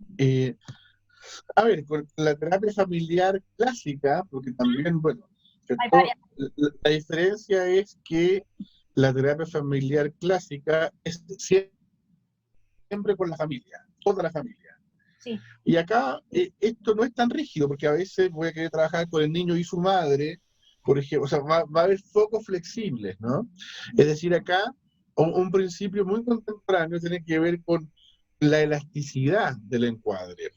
S2: a ver, con la terapia familiar clásica, porque también, bueno,
S1: Hay
S2: ¿cierto?
S1: varias.
S2: La diferencia es que la terapia familiar clásica es siempre con la familia, toda la familia.
S1: Sí.
S2: Y acá esto no es tan rígido, porque a veces voy a querer trabajar con el niño y su madre, por ejemplo, o sea, va a haber focos flexibles, ¿no? Es decir, acá un principio muy contemporáneo tiene que ver con la elasticidad del encuadre.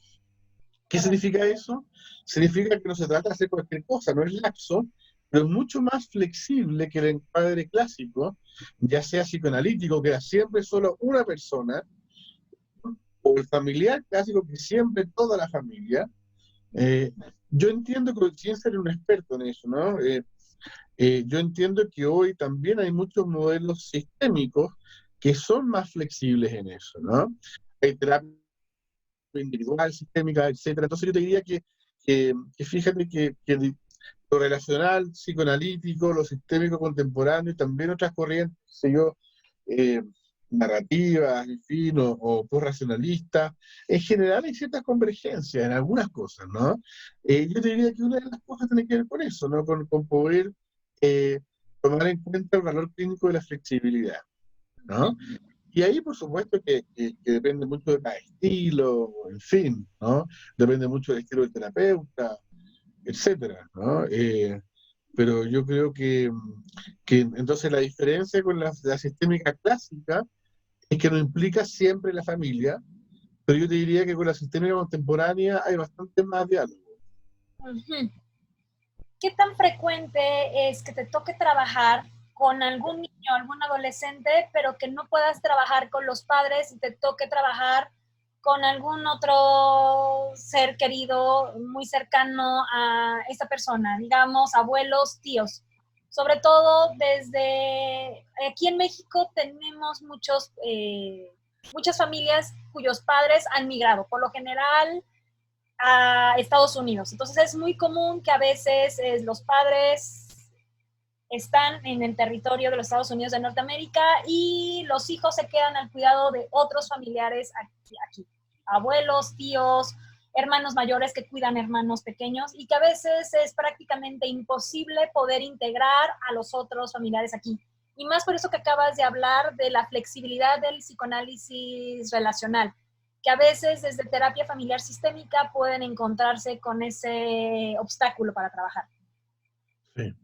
S2: ¿Qué significa eso? Significa que no se trata de hacer cualquier cosa, no es laxo, pero es mucho más flexible que el encuadre clásico, ya sea psicoanalítico, que era siempre solo una persona, o el familiar clásico, que siempre toda la familia. Eh, yo entiendo que, sin ser un experto en eso, ¿no? Yo entiendo que hoy también hay muchos modelos sistémicos que son más flexibles en eso, ¿no? Hay terapia individual, sistémica, etcétera. Entonces yo te diría que fíjate que lo relacional, psicoanalítico, lo sistémico contemporáneo y también otras corrientes, sé yo, eh, narrativas, en fin, o post-racionalistas, en general hay ciertas convergencias en algunas cosas, ¿no? Yo te diría que una de las cosas tiene que ver con eso, ¿no? Con poder tomar en cuenta el valor clínico de la flexibilidad, ¿no? Y ahí, por supuesto, que depende mucho de cada estilo, en fin, ¿no? Depende mucho del estilo del terapeuta, etcétera, ¿no? Pero yo creo que entonces la diferencia con la sistémica clásica es que no implica siempre la familia, pero yo te diría que con la sistémica contemporánea hay bastante más diálogo.
S1: Ujú. ¿Qué tan frecuente es que te toque trabajar con algún niño, algún adolescente, pero que no puedas trabajar con los padres y te toque trabajar con algún otro ser querido muy cercano a esta persona, digamos, abuelos, tíos? Sobre todo desde aquí en México tenemos muchas familias cuyos padres han migrado. Por lo general, a Estados Unidos. Entonces es muy común que a veces los padres están en el territorio de los Estados Unidos de Norteamérica y los hijos se quedan al cuidado de otros familiares aquí. Abuelos, tíos, hermanos mayores que cuidan hermanos pequeños y que a veces es prácticamente imposible poder integrar a los otros familiares aquí. Y más por eso que acabas de hablar de la flexibilidad del psicoanálisis relacional, que a veces desde terapia familiar sistémica pueden encontrarse con ese obstáculo para trabajar.
S2: Sí.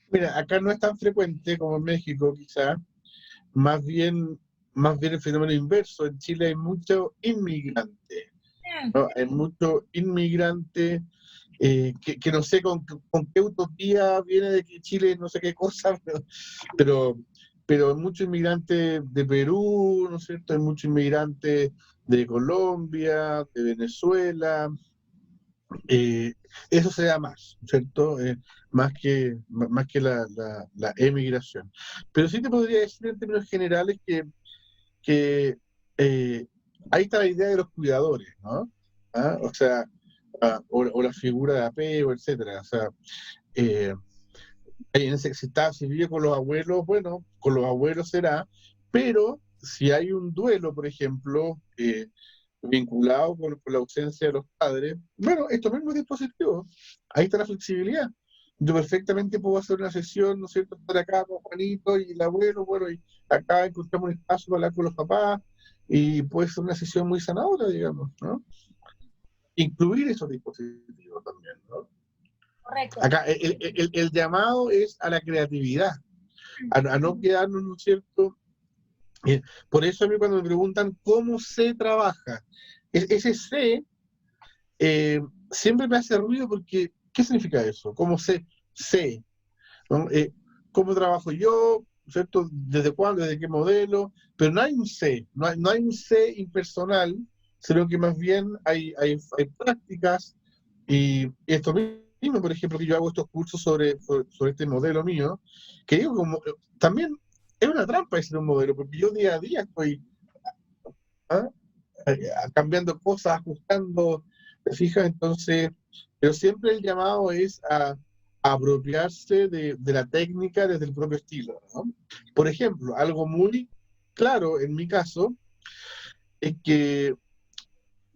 S2: Mira, acá no es tan frecuente como en México, quizá, más bien, más bien el fenómeno inverso. En Chile hay mucho inmigrante, ¿no? Hay mucho inmigrante que no sé con qué utopía viene de que Chile no sé qué cosa, pero, pero hay mucho inmigrante de Perú, ¿no es cierto? Hay mucho inmigrante de Colombia, de Venezuela. eh, Eso se da más, ¿cierto? Más que la emigración. Pero sí te podría decir en términos generales que ahí está la idea de los cuidadores, ¿no? ¿Ah? O sea, o la figura de apego, etcétera. O sea, eh, si vive con los abuelos, bueno, con los abuelos será, pero si hay un duelo, por ejemplo, vinculado con la ausencia de los padres, bueno, estos mismos dispositivos, ahí está la flexibilidad. Yo perfectamente puedo hacer una sesión, ¿no es cierto?, estar acá con Juanito y el abuelo, bueno, y acá encontramos un espacio para hablar con los papás, y puede ser una sesión muy sanadora, digamos, ¿no? Incluir esos dispositivos también, ¿no?
S1: Correcto.
S2: Acá el llamado es a la creatividad, a no quedarnos, ¿no es cierto? Por eso a mí cuando me preguntan cómo se trabaja, ese se siempre me hace ruido porque, ¿qué significa eso? ¿Cómo sé? ¿No? ¿Cómo trabajo yo? ¿Cierto? ¿Desde cuándo? ¿Desde qué modelo? Pero no hay un sé, no hay un sé impersonal, sino que más bien hay prácticas y esto mismo, por ejemplo, que yo hago estos cursos sobre este modelo mío, que digo como, también es una trampa ese un modelo, porque yo día a día estoy ¿ah? Cambiando cosas, ajustando, ¿te fijas? Entonces, pero siempre el llamado es a apropiarse de la técnica desde el propio estilo, ¿no? Por ejemplo, algo muy claro en mi caso es que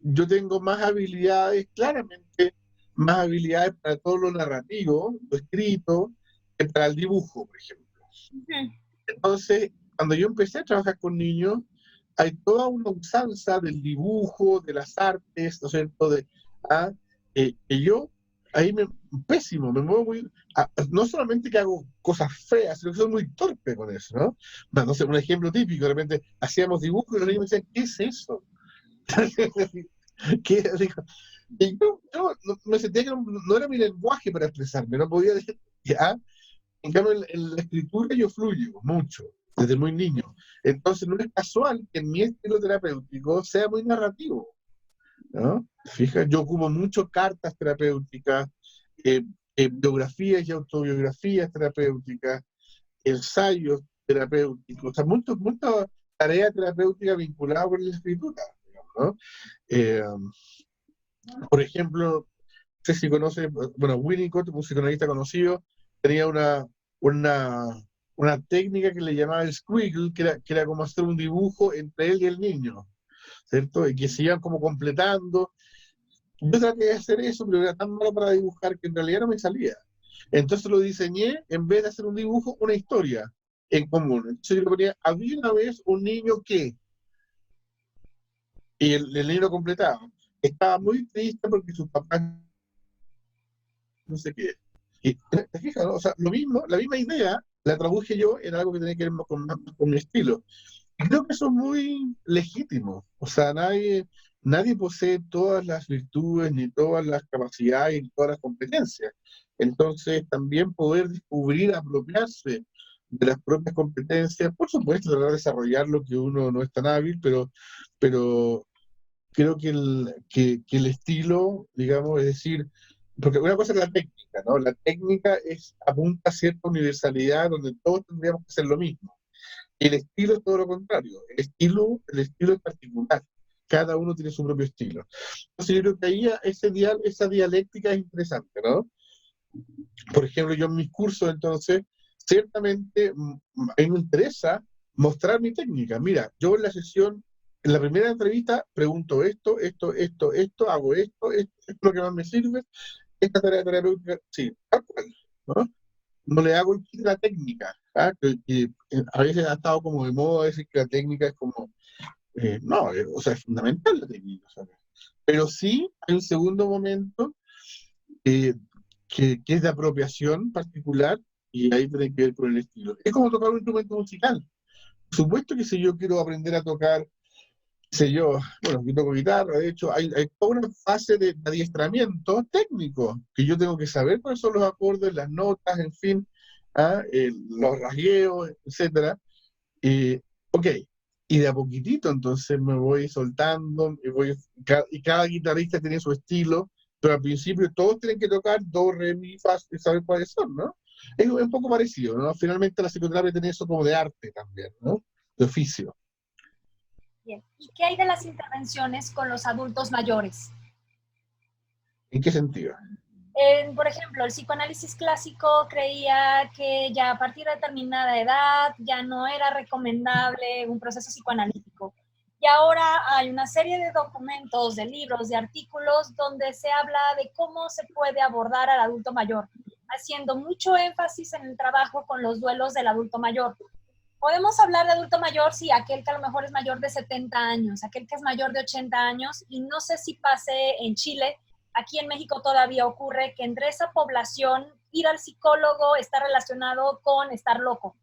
S2: yo tengo más habilidades, claramente, más habilidades para todo lo narrativo, lo escrito, que para el dibujo, por ejemplo.
S1: Uh-huh.
S2: Entonces, cuando yo empecé a trabajar con niños, hay toda una usanza del dibujo, de las artes, ¿no es cierto? Ah, que yo ahí pésimo, me muevo muy, no solamente que hago cosas feas, sino que soy muy torpe con eso, ¿no? No sé, un ejemplo típico, de repente hacíamos dibujos y los niños me decían, ¿qué es eso? ¿Qué? Y yo me sentía que no era mi lenguaje para expresarme, no podía decir, ¿ya? En cambio, en la escritura yo fluyo mucho, desde muy niño. Entonces, no es casual que mi estilo terapéutico sea muy narrativo, ¿no? Fija, yo ocupo mucho cartas terapéuticas, eh, biografías y autobiografías terapéuticas, ensayos terapéuticos, o sea, mucha tarea terapéutica vinculada con la escritura, digamos, ¿no? Eh, por ejemplo, no sé si conoce, bueno, Winnicott, un psicoanalista conocido, tenía una, una técnica que le llamaba el squiggle, que era como hacer un dibujo entre él y el niño, ¿cierto? Y que se iban como completando. Yo traté de hacer eso, pero era tan malo para dibujar que en realidad no me salía. Entonces lo diseñé, en vez de hacer un dibujo, una historia en común. Entonces yo le ponía, había una vez un niño que, y el niño completaba, estaba muy triste porque sus papás no sé qué. Y te fijas, ¿no? O sea, lo mismo, la misma idea la traduje yo en algo que tenía que ver con mi estilo. Y creo que eso es muy legítimo. O sea, nadie posee todas las virtudes, ni todas las capacidades, ni todas las competencias. Entonces, también poder descubrir, apropiarse de las propias competencias, por supuesto, tratar de desarrollar lo que uno no es tan hábil, pero creo que el estilo, digamos, es decir, porque una cosa es la técnica, ¿no? La técnica apunta a cierta universalidad donde todos tendríamos que hacer lo mismo. El estilo es todo lo contrario. El estilo es particular. Cada uno tiene su propio estilo. Entonces yo creo que ahí esa dialéctica es interesante, ¿no? Por ejemplo, yo en mis cursos, entonces, ciertamente a mí me interesa mostrar mi técnica. Mira, yo en la sesión, en la primera entrevista, pregunto esto, hago esto es lo que más me sirve, esta tarea terapéutica, sí, tal cual, ¿no? No le hago el kit de la técnica, ¿ah? Que a veces ha estado como de moda decir que la técnica es como, no, o sea, es fundamental la técnica, ¿sabes? Pero sí hay un segundo momento eh, que es de apropiación particular y ahí tiene que ver con el estilo. Es como tocar un instrumento musical. Por supuesto que si yo quiero aprender a tocar, qué sé yo, bueno, yo toco guitarra, de hecho, hay toda una fase de adiestramiento técnico, que yo tengo que saber cuáles son los acordes, las notas, en fin, los rasgueos, etcétera. Y, ok, y de a poquitito entonces me voy soltando, y cada guitarrista tiene su estilo, pero al principio todos tienen que tocar do, re, mi, fa, y saber cuáles son, ¿no? Es un poco parecido, ¿no? Finalmente la psicoterapia tiene eso como de arte también, ¿no? De oficio.
S1: Bien. ¿Y qué hay de las intervenciones con los adultos mayores?
S2: ¿En qué sentido?
S1: Por ejemplo, el psicoanálisis clásico creía que ya a partir de determinada edad ya no era recomendable un proceso psicoanalítico. Y ahora hay una serie de documentos, de libros, de artículos donde se habla de cómo se puede abordar al adulto mayor, haciendo mucho énfasis en el trabajo con los duelos del adulto mayor. Podemos hablar de adulto mayor, sí, aquel que a lo mejor es mayor de 70 años, aquel que es mayor de 80 años, y no sé si pase en Chile. Aquí en México todavía ocurre que entre esa población ir al psicólogo está relacionado con estar loco.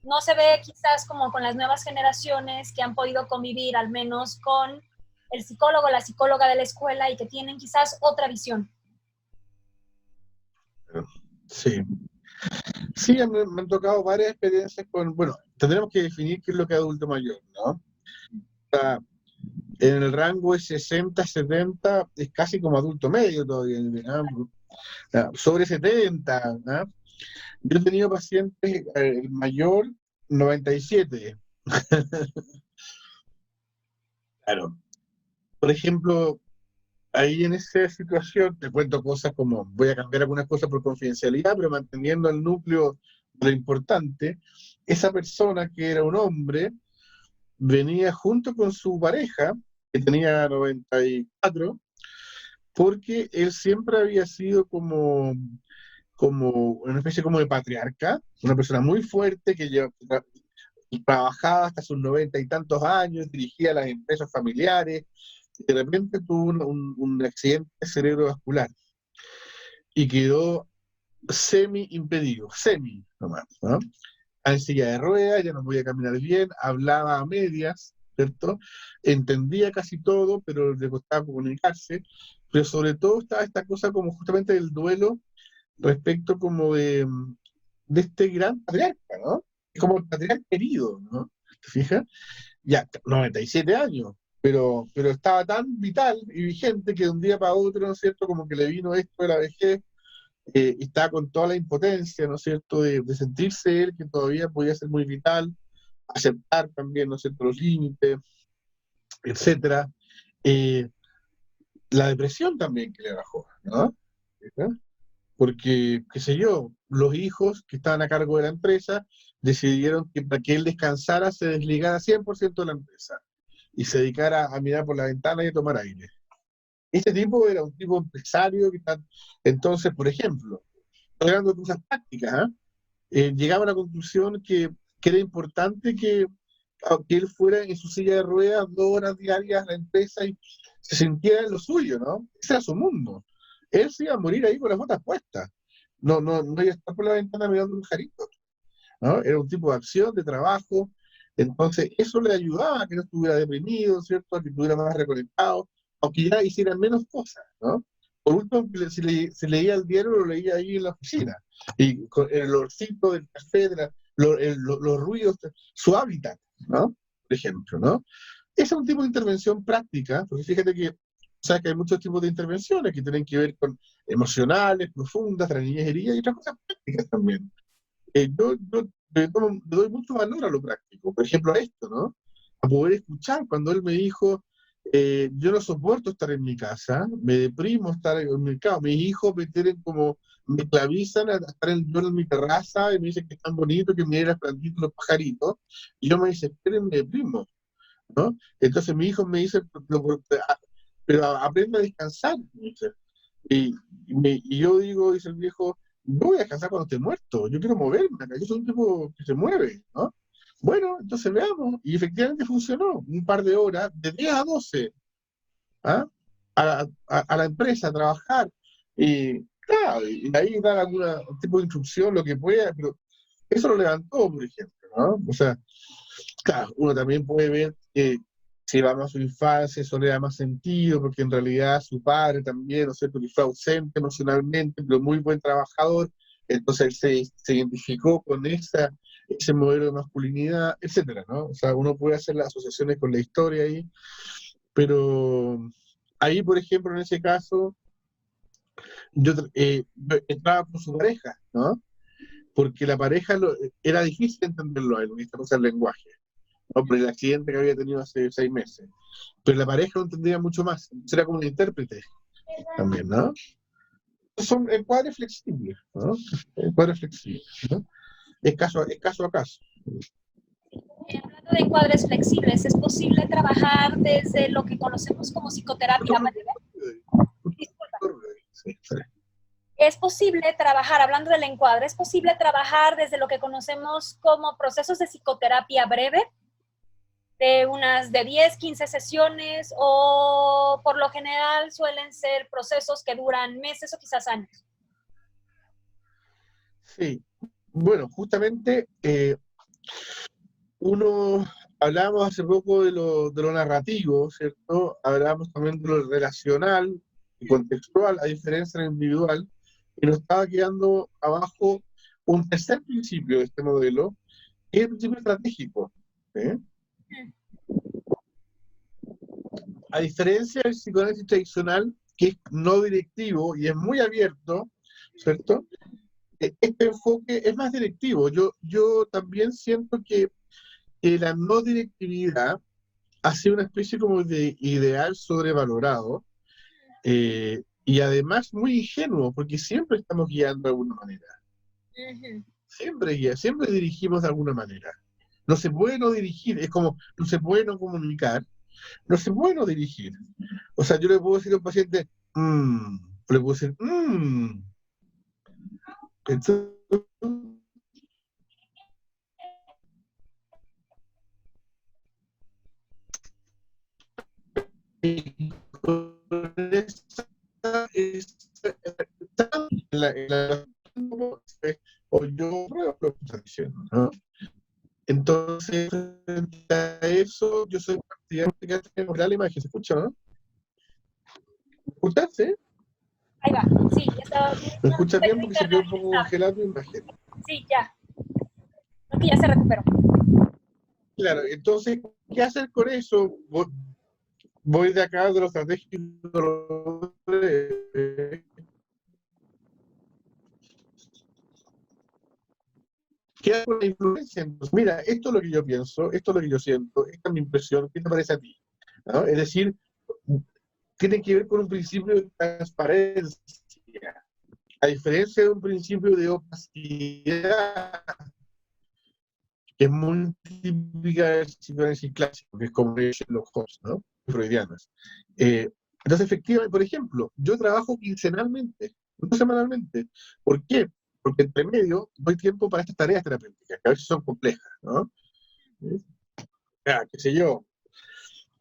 S1: No se ve quizás como con las nuevas generaciones que han podido convivir al menos con el psicólogo, la psicóloga de la escuela y que tienen quizás otra visión.
S2: Sí. Sí, me han tocado varias experiencias con, bueno, tendremos que definir qué es lo que es adulto mayor, ¿no? O sea, en el rango de 60, 70 es casi como adulto medio todavía, ¿no? Sobre 70, ¿no? Yo he tenido pacientes, el mayor 97. Claro. Por ejemplo, ahí en esa situación te cuento cosas como, voy a cambiar algunas cosas por confidencialidad, pero manteniendo el núcleo de lo importante. Esa persona que era un hombre venía junto con su pareja, que tenía 94, porque él siempre había sido como una especie como de patriarca, una persona muy fuerte que trabajaba hasta sus 90 y tantos años, dirigía las empresas familiares, y de repente tuvo un accidente cerebrovascular y quedó semi impedido, semi nomás, ¿no? En silla de ruedas, ya no podía caminar bien, hablaba a medias, ¿cierto? Entendía casi todo, pero le costaba comunicarse, pero sobre todo estaba esta cosa como justamente del duelo respecto como de este gran patriarca, ¿no? Como el patriarca querido, ¿no? ¿Te fijas? Ya, 97 años, pero estaba tan vital y vigente que de un día para otro, ¿no es cierto? Como que le vino esto de la vejez y estaba con toda la impotencia, ¿no es cierto?, de sentirse él que todavía podía ser muy vital, aceptar también, ¿no es cierto?, los límites, etcétera. Eh, la depresión también que le bajó, ¿no? ¿no? Porque, qué sé yo, los hijos que estaban a cargo de la empresa decidieron que para que él descansara se desligara 100% de la empresa y se dedicara a mirar por la ventana y a tomar aire. Este tipo era un tipo empresario que entonces, por ejemplo, hablando de cosas prácticas, ¿ah? Llegaba a la conclusión que era importante que él fuera en su silla de ruedas 2 horas diarias a la empresa y se sintiera en lo suyo, ¿no? Ese era su mundo. Él se iba a morir ahí con las botas puestas. No iba a estar por la ventana mirando un jarito, ¿no? Era un tipo de acción, de trabajo. Entonces, eso le ayudaba a que no estuviera deprimido, ¿cierto? A que estuviera más reconectado, aunque ya hiciera menos cosas, ¿no? Por último, si leía el diario, lo leía ahí en la oficina. Y con el olorcito del café, los ruidos, su hábitat, ¿no? Por ejemplo, ¿no? Ese es un tipo de intervención práctica, porque fíjate que, o sea, que hay muchos tipos de intervenciones que tienen que ver con emocionales, profundas, de la niñez herida y otras cosas prácticas también. Yo le doy mucho valor a lo práctico, por ejemplo a esto, ¿no? A poder escuchar cuando él me dijo, yo no soporto estar en mi casa, me deprimo estar en mi casa, mis hijos me tienen como, me esclavizan a estar yo en mi terraza y me dicen que es tan bonito que miren las plantitas, los pajaritos, y yo me desespero y me deprimo, ¿no? Entonces mi hijo me dice, pero aprende a descansar, me dice. Y, y yo digo, dice el viejo, no voy a descansar cuando esté muerto, yo quiero moverme acá, yo soy un tipo que se mueve, ¿no? Bueno, entonces veamos, y efectivamente funcionó, un par de horas, de 10 a 12, ¿ah? A la empresa a trabajar, y claro, y ahí dar algún tipo de instrucción, lo que pueda, pero eso lo levantó, por ejemplo, ¿no? O sea, claro, uno también puede ver que si vamos a su infancia, eso le da más sentido, porque en realidad su padre también, ¿no es cierto?, que fue ausente emocionalmente, pero muy buen trabajador, entonces él se identificó con ese modelo de masculinidad, etcétera, ¿no? O sea, uno puede hacer las asociaciones con la historia ahí, pero ahí, por ejemplo, en ese caso, yo entraba con su pareja, ¿no? Porque la pareja era difícil entenderlo a él, esta cosa del lenguaje, ¿no? Por el accidente que había tenido hace 6 meses. Pero la pareja lo entendía mucho más, era como un intérprete también, ¿no? Son encuadres flexibles, ¿no? Encuadres flexibles, ¿no? Es caso a caso.
S1: Hablando de encuadres flexibles, ¿es posible trabajar desde lo que conocemos como psicoterapia breve? Disculpa.
S2: Sí, sí.
S1: Es posible trabajar, hablando del encuadre, es posible trabajar desde lo que conocemos como procesos de psicoterapia breve, de unas de 10, 15 sesiones, o por lo general suelen ser procesos que duran meses o quizás años.
S2: Sí, bueno, justamente hablábamos hace poco de lo narrativo, ¿cierto? Hablábamos también de lo relacional y contextual, a diferencia de lo individual, y nos estaba quedando abajo un tercer principio de este modelo, que es el principio estratégico. ¿Eh? A diferencia del psicoanálisis tradicional, que es no directivo y es muy abierto, ¿cierto? Este enfoque es más directivo. Yo también siento que la no directividad ha sido una especie como de ideal sobrevalorado, y además muy ingenuo, porque siempre estamos guiando de alguna manera. Siempre dirigimos de alguna manera. No se puede no dirigir, es como no se puede no comunicar, no se puede no dirigir. O sea, yo le puedo decir a un paciente, le puedo decir, entonces, o yo pruebo lo que está diciendo, ¿no? Entonces, frente a eso, yo soy partidario de que tenemos la imagen, ¿se escucha, no? ¿Me escuchaste?
S1: Ahí va, sí, ya estaba.
S2: ¿Me escuchas bien? Porque se quedó un poco congelado tu imagen.
S1: Sí, ya. Creo que ya se recuperó.
S2: Claro, entonces, ¿qué hacer con eso? Voy de acá de los estratégicos. ¿Qué hago con la influencia? Entonces, mira, esto es lo que yo pienso, esto es lo que yo siento, esta es mi impresión, ¿qué te parece a ti? ¿No? Es decir, tiene que ver con un principio de transparencia, a diferencia de un principio de opacidad, que es muy típica del psicoanálisis clásico, que es como los Holmes, ¿no? Freudianas. Entonces, efectivamente, por ejemplo, yo trabajo quincenalmente, no semanalmente. ¿Por qué? porque entre medio doy tiempo para estas tareas terapéuticas, que a veces son complejas, ¿no? Qué sé yo,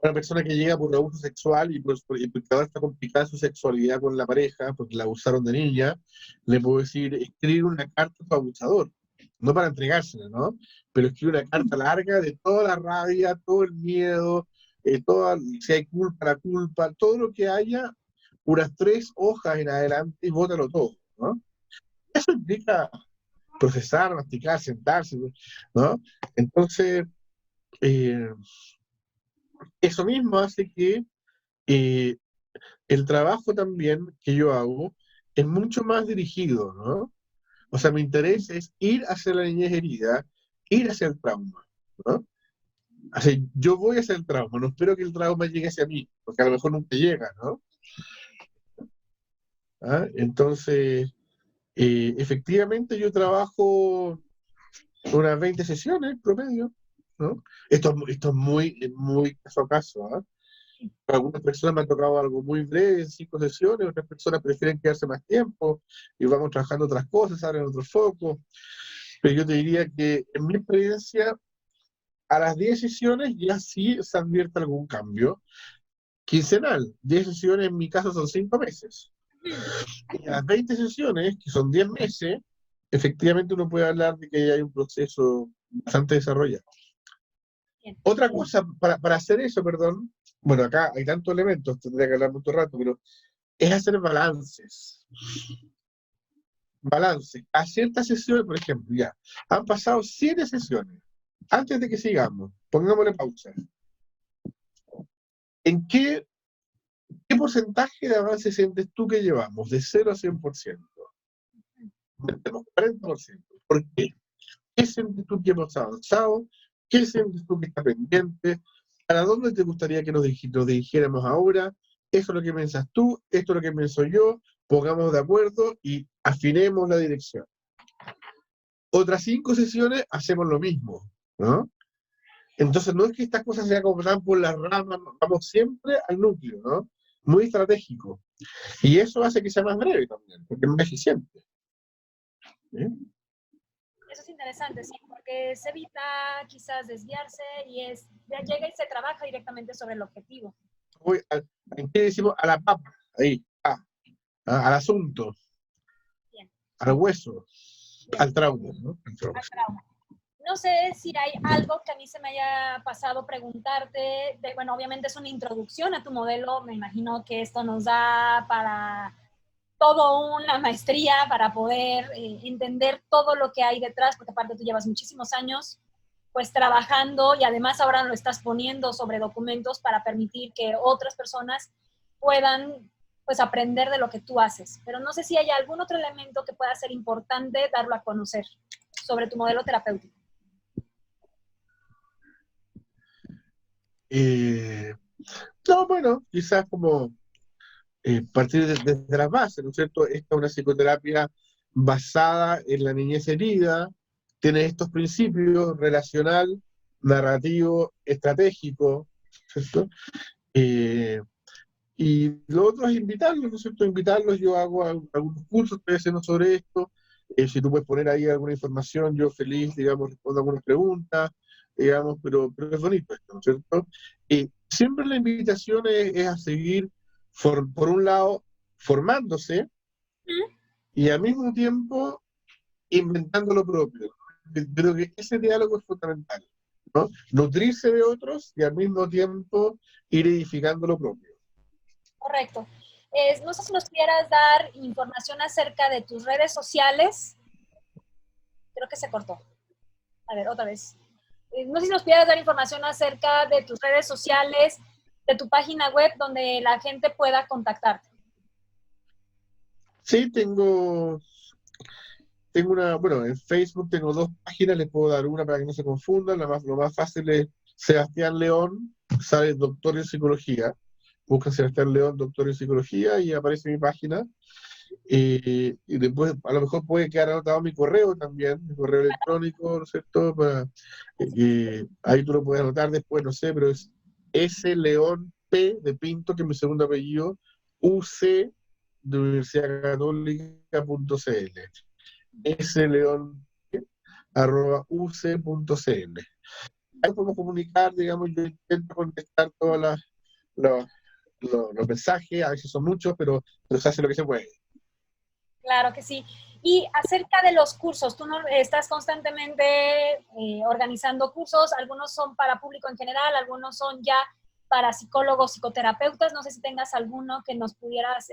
S2: una persona que llega por abuso sexual y porque ahora está complicada su sexualidad con la pareja, porque la abusaron de niña, le puedo decir, escribe una carta a tu abusador, no para entregársela, ¿no? Pero escribe una carta larga de toda la rabia, todo el miedo, si hay culpa, la culpa, todo lo que haya, unas 3 hojas en adelante y bótalo todo, ¿no? Eso implica procesar, masticar, sentarse, ¿no? Entonces, eh, eso mismo hace que eh, el trabajo también que yo hago es mucho más dirigido, ¿no? O sea, mi interés es ir hacia la niñez herida, ir hacia el trauma, ¿no? Así, yo voy hacia el trauma, no espero que el trauma llegue hacia mí, porque a lo mejor nunca llega, ¿no? ¿Ah? Entonces, efectivamente yo trabajo unas 20 sesiones promedio, ¿no? Esto es muy caso a caso, ¿ah? Para algunas personas me ha tocado algo muy breve, 5 sesiones, otras personas prefieren quedarse más tiempo y vamos trabajando otras cosas, abren otros focos. Pero yo te diría que en mi experiencia, a las 10 sesiones ya sí se advierte algún cambio. Quincenal, 10 sesiones en mi caso son 5 meses. Y a las 20 sesiones, que son 10 meses, efectivamente uno puede hablar de que hay un proceso bastante desarrollado.
S1: Bien.
S2: Otra cosa, para hacer eso, perdón, bueno, acá hay tantos elementos, tendría que hablar mucho rato, pero es hacer balances. Balances. A ciertas sesiones, por ejemplo, ya, han pasado 7 sesiones. Antes de que sigamos, pongámosle pausa. ¿En qué porcentaje de avance sientes tú que llevamos? De 0 a 100%. Metemos 40%. ¿Por qué? ¿Qué sientes tú que hemos avanzado? ¿Qué sientes tú que está pendiente? ¿Para dónde te gustaría que nos dirigiéramos ahora? Eso es lo que piensas tú, esto es lo que pienso yo, pongamos de acuerdo y afinemos la dirección. Otras 5 sesiones hacemos lo mismo, ¿no? Entonces no es que estas cosas se acomodan por las ramas, vamos siempre al núcleo, ¿no? Muy estratégico. Y eso hace que sea más breve también, porque es más eficiente. ¿Sí?
S1: Eso es interesante, sí, porque se evita quizás desviarse y ya llega y se trabaja directamente sobre el objetivo.
S2: ¿En qué decimos? A la papa, ahí, al asunto,
S1: Bien.
S2: al hueso,
S1: Bien.
S2: al trauma, ¿no? Al trauma.
S1: Al trauma. No sé si hay algo que a mí se me haya pasado preguntarte. Bueno, obviamente es una introducción a tu modelo. Me imagino que esto nos da para todo una maestría para poder entender todo lo que hay detrás, porque aparte tú llevas muchísimos años pues trabajando y además ahora lo estás poniendo sobre documentos para permitir que otras personas puedan pues aprender de lo que tú haces. Pero no sé si hay algún otro elemento que pueda ser importante darlo a conocer sobre tu modelo terapéutico.
S2: No, bueno, quizás como partir desde las bases, ¿no es cierto? Esta es una psicoterapia basada en la niñez herida, tiene estos principios: relacional, narrativo, estratégico, ¿cierto? Y lo otro es invitarlos, ¿no es cierto? Invitarlos, yo hago algunos cursos, estoy haciendo sobre esto. Si tú puedes poner ahí alguna información, yo feliz, digamos, respondo algunas preguntas, digamos, pero es bonito esto, ¿no es cierto? Siempre la invitación es a seguir, por un lado, formándose y al mismo tiempo inventando lo propio. Creo que ese diálogo es fundamental, ¿no? Nutrirse de otros y al mismo tiempo ir edificando lo propio.
S1: Correcto. No sé si nos quieras dar información acerca de tus redes sociales. Creo que se cortó. A ver, otra vez. No sé si nos quieras dar información acerca de tus redes sociales, de tu página web, donde la gente pueda contactarte.
S2: Sí, bueno, en Facebook tengo 2 páginas, les puedo dar una para que no se confundan. Lo más fácil es Sebastián León, sale doctor en psicología. Busca Sebastián León, doctor en psicología, y aparece mi página. Y después, a lo mejor puede quedar anotado mi correo también, mi correo electrónico, ¿no es cierto? Ahí tú lo puedes anotar después, no sé, pero es S. León P. de Pinto, que es mi segundo apellido, UC de Universidad Católica.cl. sleon@uc.cl. Ahí podemos comunicar, digamos, yo intento contestar todas los, los mensajes, a veces son muchos, pero se hace lo que se puede.
S1: Claro que sí. Y acerca de los cursos, tú no, estás constantemente organizando cursos, algunos son para público en general, algunos son ya para psicólogos, psicoterapeutas, no sé si tengas alguno que nos pudieras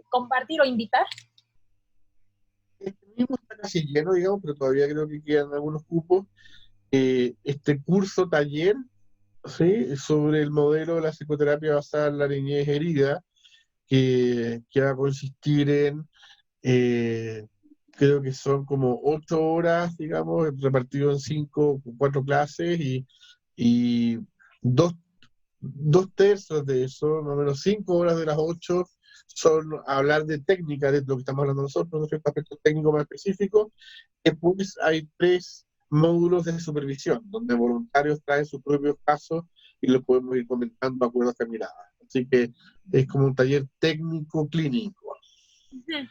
S1: compartir o invitar.
S2: Este mismo está casi lleno, digamos, pero todavía creo que quedan algunos cupos. Este curso taller, ¿sí?, sobre el modelo de la psicoterapia basada en la niñez herida, que va a consistir en, eh, creo que son como 8 horas, digamos, repartido en 4 clases y dos, 2 tercios de eso, más o menos 5 horas de las 8, son hablar de técnica, de lo que estamos hablando nosotros, de ciertos aspectos técnicos más específicos. Después hay 3 módulos de supervisión, donde voluntarios traen sus propios casos y los podemos ir comentando de acuerdo a esta mirada. Así que es como un taller técnico clínico.
S1: Ujú.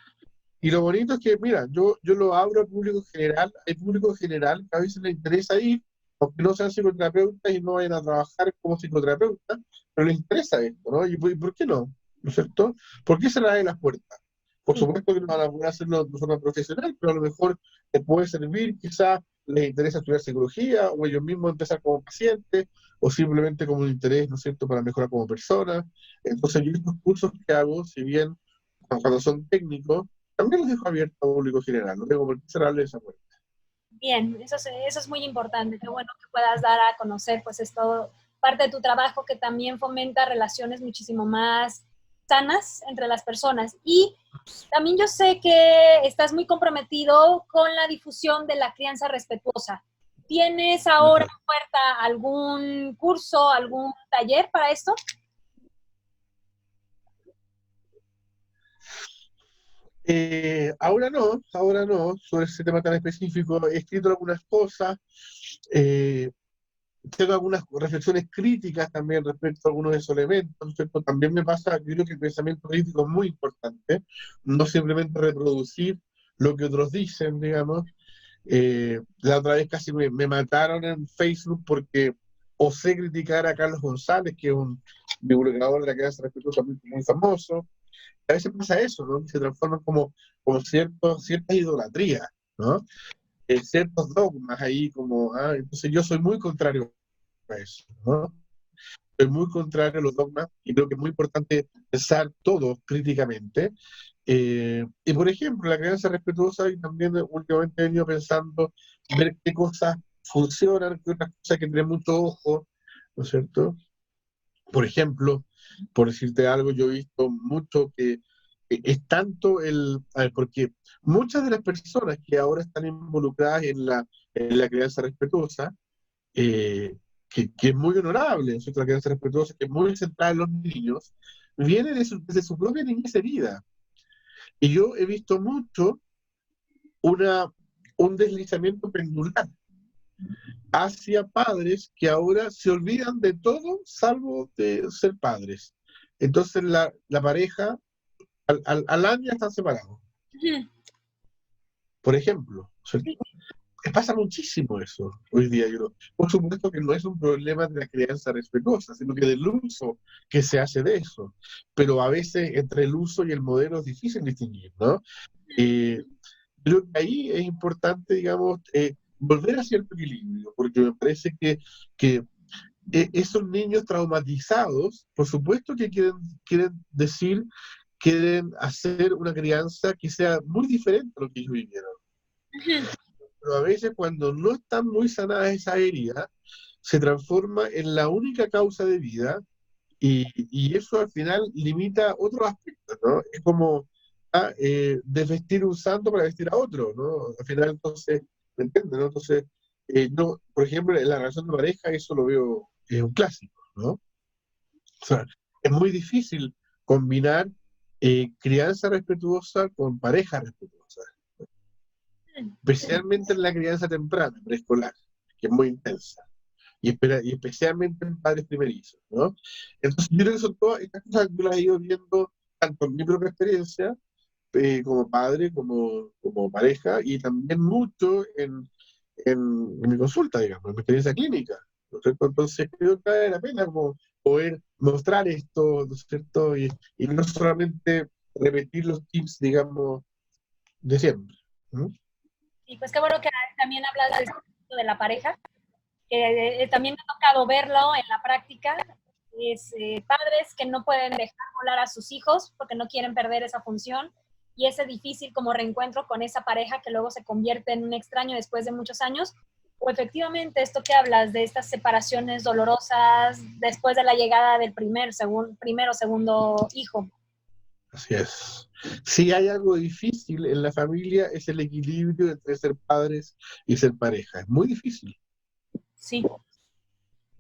S2: Y lo bonito es que, mira, yo lo abro al público general, hay público general que a veces le interesa ir, aunque no sean psicoterapeutas y no vayan a trabajar como psicoterapeutas, pero les interesa esto, ¿no? ¿Y por qué no? ¿No es cierto? ¿Por qué se le abren las puertas? Por
S1: Sí.
S2: supuesto que no van a poder hacerlo de forma profesional, pero a lo mejor les puede servir, quizás les interesa estudiar psicología, o ellos mismos empezar como pacientes, o simplemente como un interés, ¿no es cierto?, para mejorar como persona. Entonces yo estos cursos que hago, si bien cuando son técnicos, también los dejo abiertos al público general, no tengo por qué cerrarle esa puerta.
S1: Bien, eso es muy importante. Qué bueno que puedas dar a conocer, pues es todo parte de tu trabajo que también fomenta relaciones muchísimo más sanas entre las personas. Y también yo sé que estás muy comprometido con la difusión de la crianza respetuosa. ¿Tienes ahora en puerta algún curso, algún taller para esto?
S2: Ahora no, sobre ese tema tan específico. He escrito algunas cosas, eh, tengo algunas reflexiones críticas también respecto a algunos de esos elementos, ¿no es cierto? También me pasa, yo creo que el pensamiento crítico es muy importante, no simplemente reproducir lo que otros dicen, digamos. La otra vez casi me mataron en Facebook porque osé criticar a Carlos González, que es un divulgador de la crianza respetuosa muy famoso. A veces pasa eso, ¿no? Se transforman como ciertas idolatrías, ¿no? Ciertos dogmas ahí, entonces yo soy muy contrario a eso, ¿no? Soy muy contrario a los dogmas y creo que es muy importante pensar todo críticamente. Y por ejemplo, la crianza respetuosa, y también últimamente he venido pensando, ver qué cosas funcionan, qué otras cosas hay que tener mucho ojo, ¿no es cierto? Por ejemplo, por decirte algo, yo he visto mucho que es tanto a ver, porque muchas de las personas que ahora están involucradas en la crianza respetuosa, eh, que es muy honorable, ¿no es cierto? La crianza respetuosa, que es muy centrada en los niños, viene desde su propia niñez herida. Y yo he visto mucho una, un deslizamiento pendular hacia padres que ahora se olvidan de todo salvo de ser padres. Entonces la pareja al año ya están separados,
S1: Ujú.
S2: por ejemplo.
S1: Sí.
S2: Pasa muchísimo eso hoy día. Por supuesto que no es un problema de la crianza respetuosa, sino que del uso que se hace de eso. Pero a veces entre el uso y el modelo es difícil distinguir, ¿no? Eh, Creo que ahí es importante, digamos, volver a cierto equilibrio, porque me parece que esos niños traumatizados, por supuesto que quieren hacer una crianza que sea muy diferente a lo que ellos vivieron.
S1: Ujú.
S2: Pero a veces cuando no están muy sanadas esas heridas, se transforma en la única causa de vida y eso al final limita otros aspectos, ¿no? Es como desvestir un santo para vestir a otro, ¿no? Al final entonces, ¿me entiendes, no? Entonces, no, por ejemplo, en la relación de pareja eso lo veo, es un clásico, ¿no? O sea, es muy difícil combinar crianza respetuosa con pareja respetuosa, especialmente en la crianza temprana, preescolar, que es muy intensa, y especialmente en padres primerizos, ¿no? Entonces, yo creo que son todas estas cosas que yo las he ido viendo tanto en mi propia experiencia como padre, como pareja, y también mucho en mi consulta, digamos, en mi experiencia clínica, ¿no es cierto? Entonces creo que vale la pena como poder mostrar esto, ¿no es cierto? Y no solamente repetir los tips, digamos, de siempre. ¿No?
S1: Y pues qué bueno que también hablas de esto de la pareja, que también me ha tocado verlo en la práctica. Es padres que no pueden dejar volar a sus hijos porque no quieren perder esa función y ese difícil como reencuentro con esa pareja que luego se convierte en un extraño después de muchos años. O efectivamente esto que hablas de estas separaciones dolorosas después de la llegada del primero o segundo hijo.
S2: Así es. Si hay algo difícil en la familia es el equilibrio entre ser padres y ser pareja. Es muy difícil.
S1: Sí.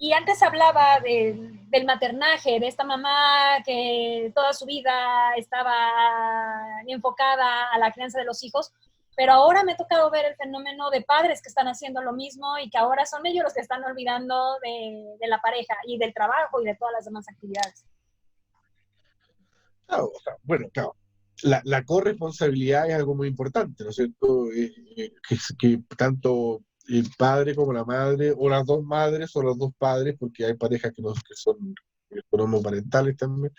S1: Y antes hablaba del maternaje, de esta mamá que toda su vida estaba enfocada a la crianza de los hijos, pero ahora me ha tocado ver el fenómeno de padres que están haciendo lo mismo y que ahora son ellos los que están olvidando de la pareja y del trabajo y de todas las demás actividades.
S2: Claro, o sea, bueno, claro. La corresponsabilidad es algo muy importante, ¿no es cierto? Que tanto el padre como la madre, o las dos madres o los dos padres, porque hay parejas que son homoparentales también,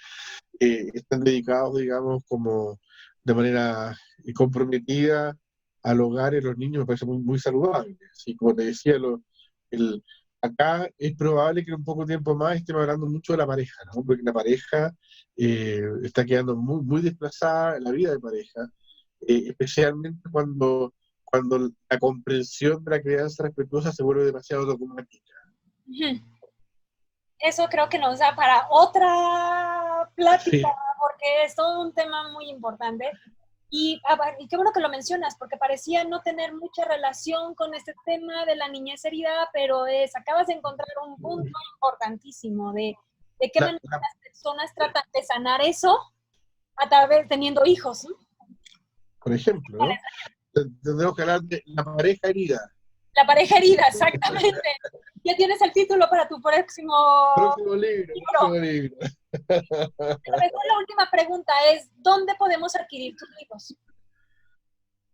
S2: están dedicados, digamos, como de manera comprometida al hogar y a los niños, me parece muy, muy saludable. Así como te decía, el, acá es probable que en un poco tiempo más estemos hablando mucho de la pareja, ¿no? Porque la pareja está quedando muy, muy desplazada en la vida de pareja, especialmente cuando la comprensión de la crianza respetuosa se vuelve demasiado dogmática.
S1: Eso creo que nos da para otra plática,
S2: Sí,
S1: porque es todo un tema muy importante. Y qué bueno que lo mencionas, porque parecía no tener mucha relación con este tema de la niñez herida, pero acabas de encontrar un punto importantísimo de qué
S2: la,
S1: manera
S2: la-
S1: las personas tratan de sanar eso a través teniendo hijos, ¿no?
S2: por ejemplo, ¿no? Tendremos que hablar de la pareja herida.
S1: La pareja herida, exactamente. Ya tienes el título para tu próximo
S2: Próximo libro, próximo
S1: libro.
S2: libro.
S1: Pero mejor la última pregunta es, ¿dónde podemos adquirir tus libros?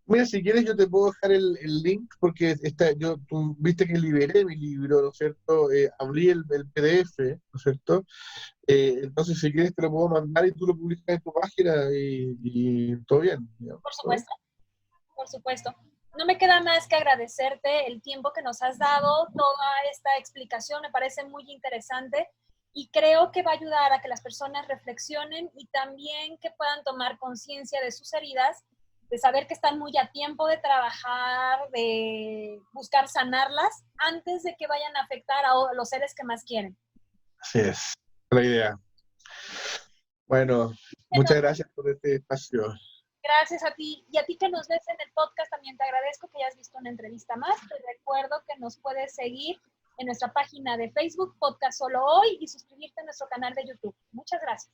S2: Mira, si quieres yo te puedo dejar el link porque tú viste que liberé mi libro, ¿no es cierto? Abrí el PDF, ¿no es cierto? Entonces si quieres te lo puedo mandar y tú lo publicas en tu página y todo bien, digamos,
S1: Por
S2: ¿no?
S1: supuesto. Por supuesto. No me queda más que agradecerte el tiempo que nos has dado, toda esta explicación me parece muy interesante y creo que va a ayudar a que las personas reflexionen y también que puedan tomar conciencia de sus heridas, de saber que están muy a tiempo de trabajar, de buscar sanarlas antes de que vayan a afectar a los seres que más quieren.
S2: Así es, la idea. Bueno, muchas gracias por este espacio.
S1: Gracias a ti y a ti que nos ves en el podcast también te agradezco que hayas visto una entrevista más. Te recuerdo que nos puedes seguir en nuestra página de Facebook, Podcast Solo Hoy, y suscribirte a nuestro canal de YouTube. Muchas gracias.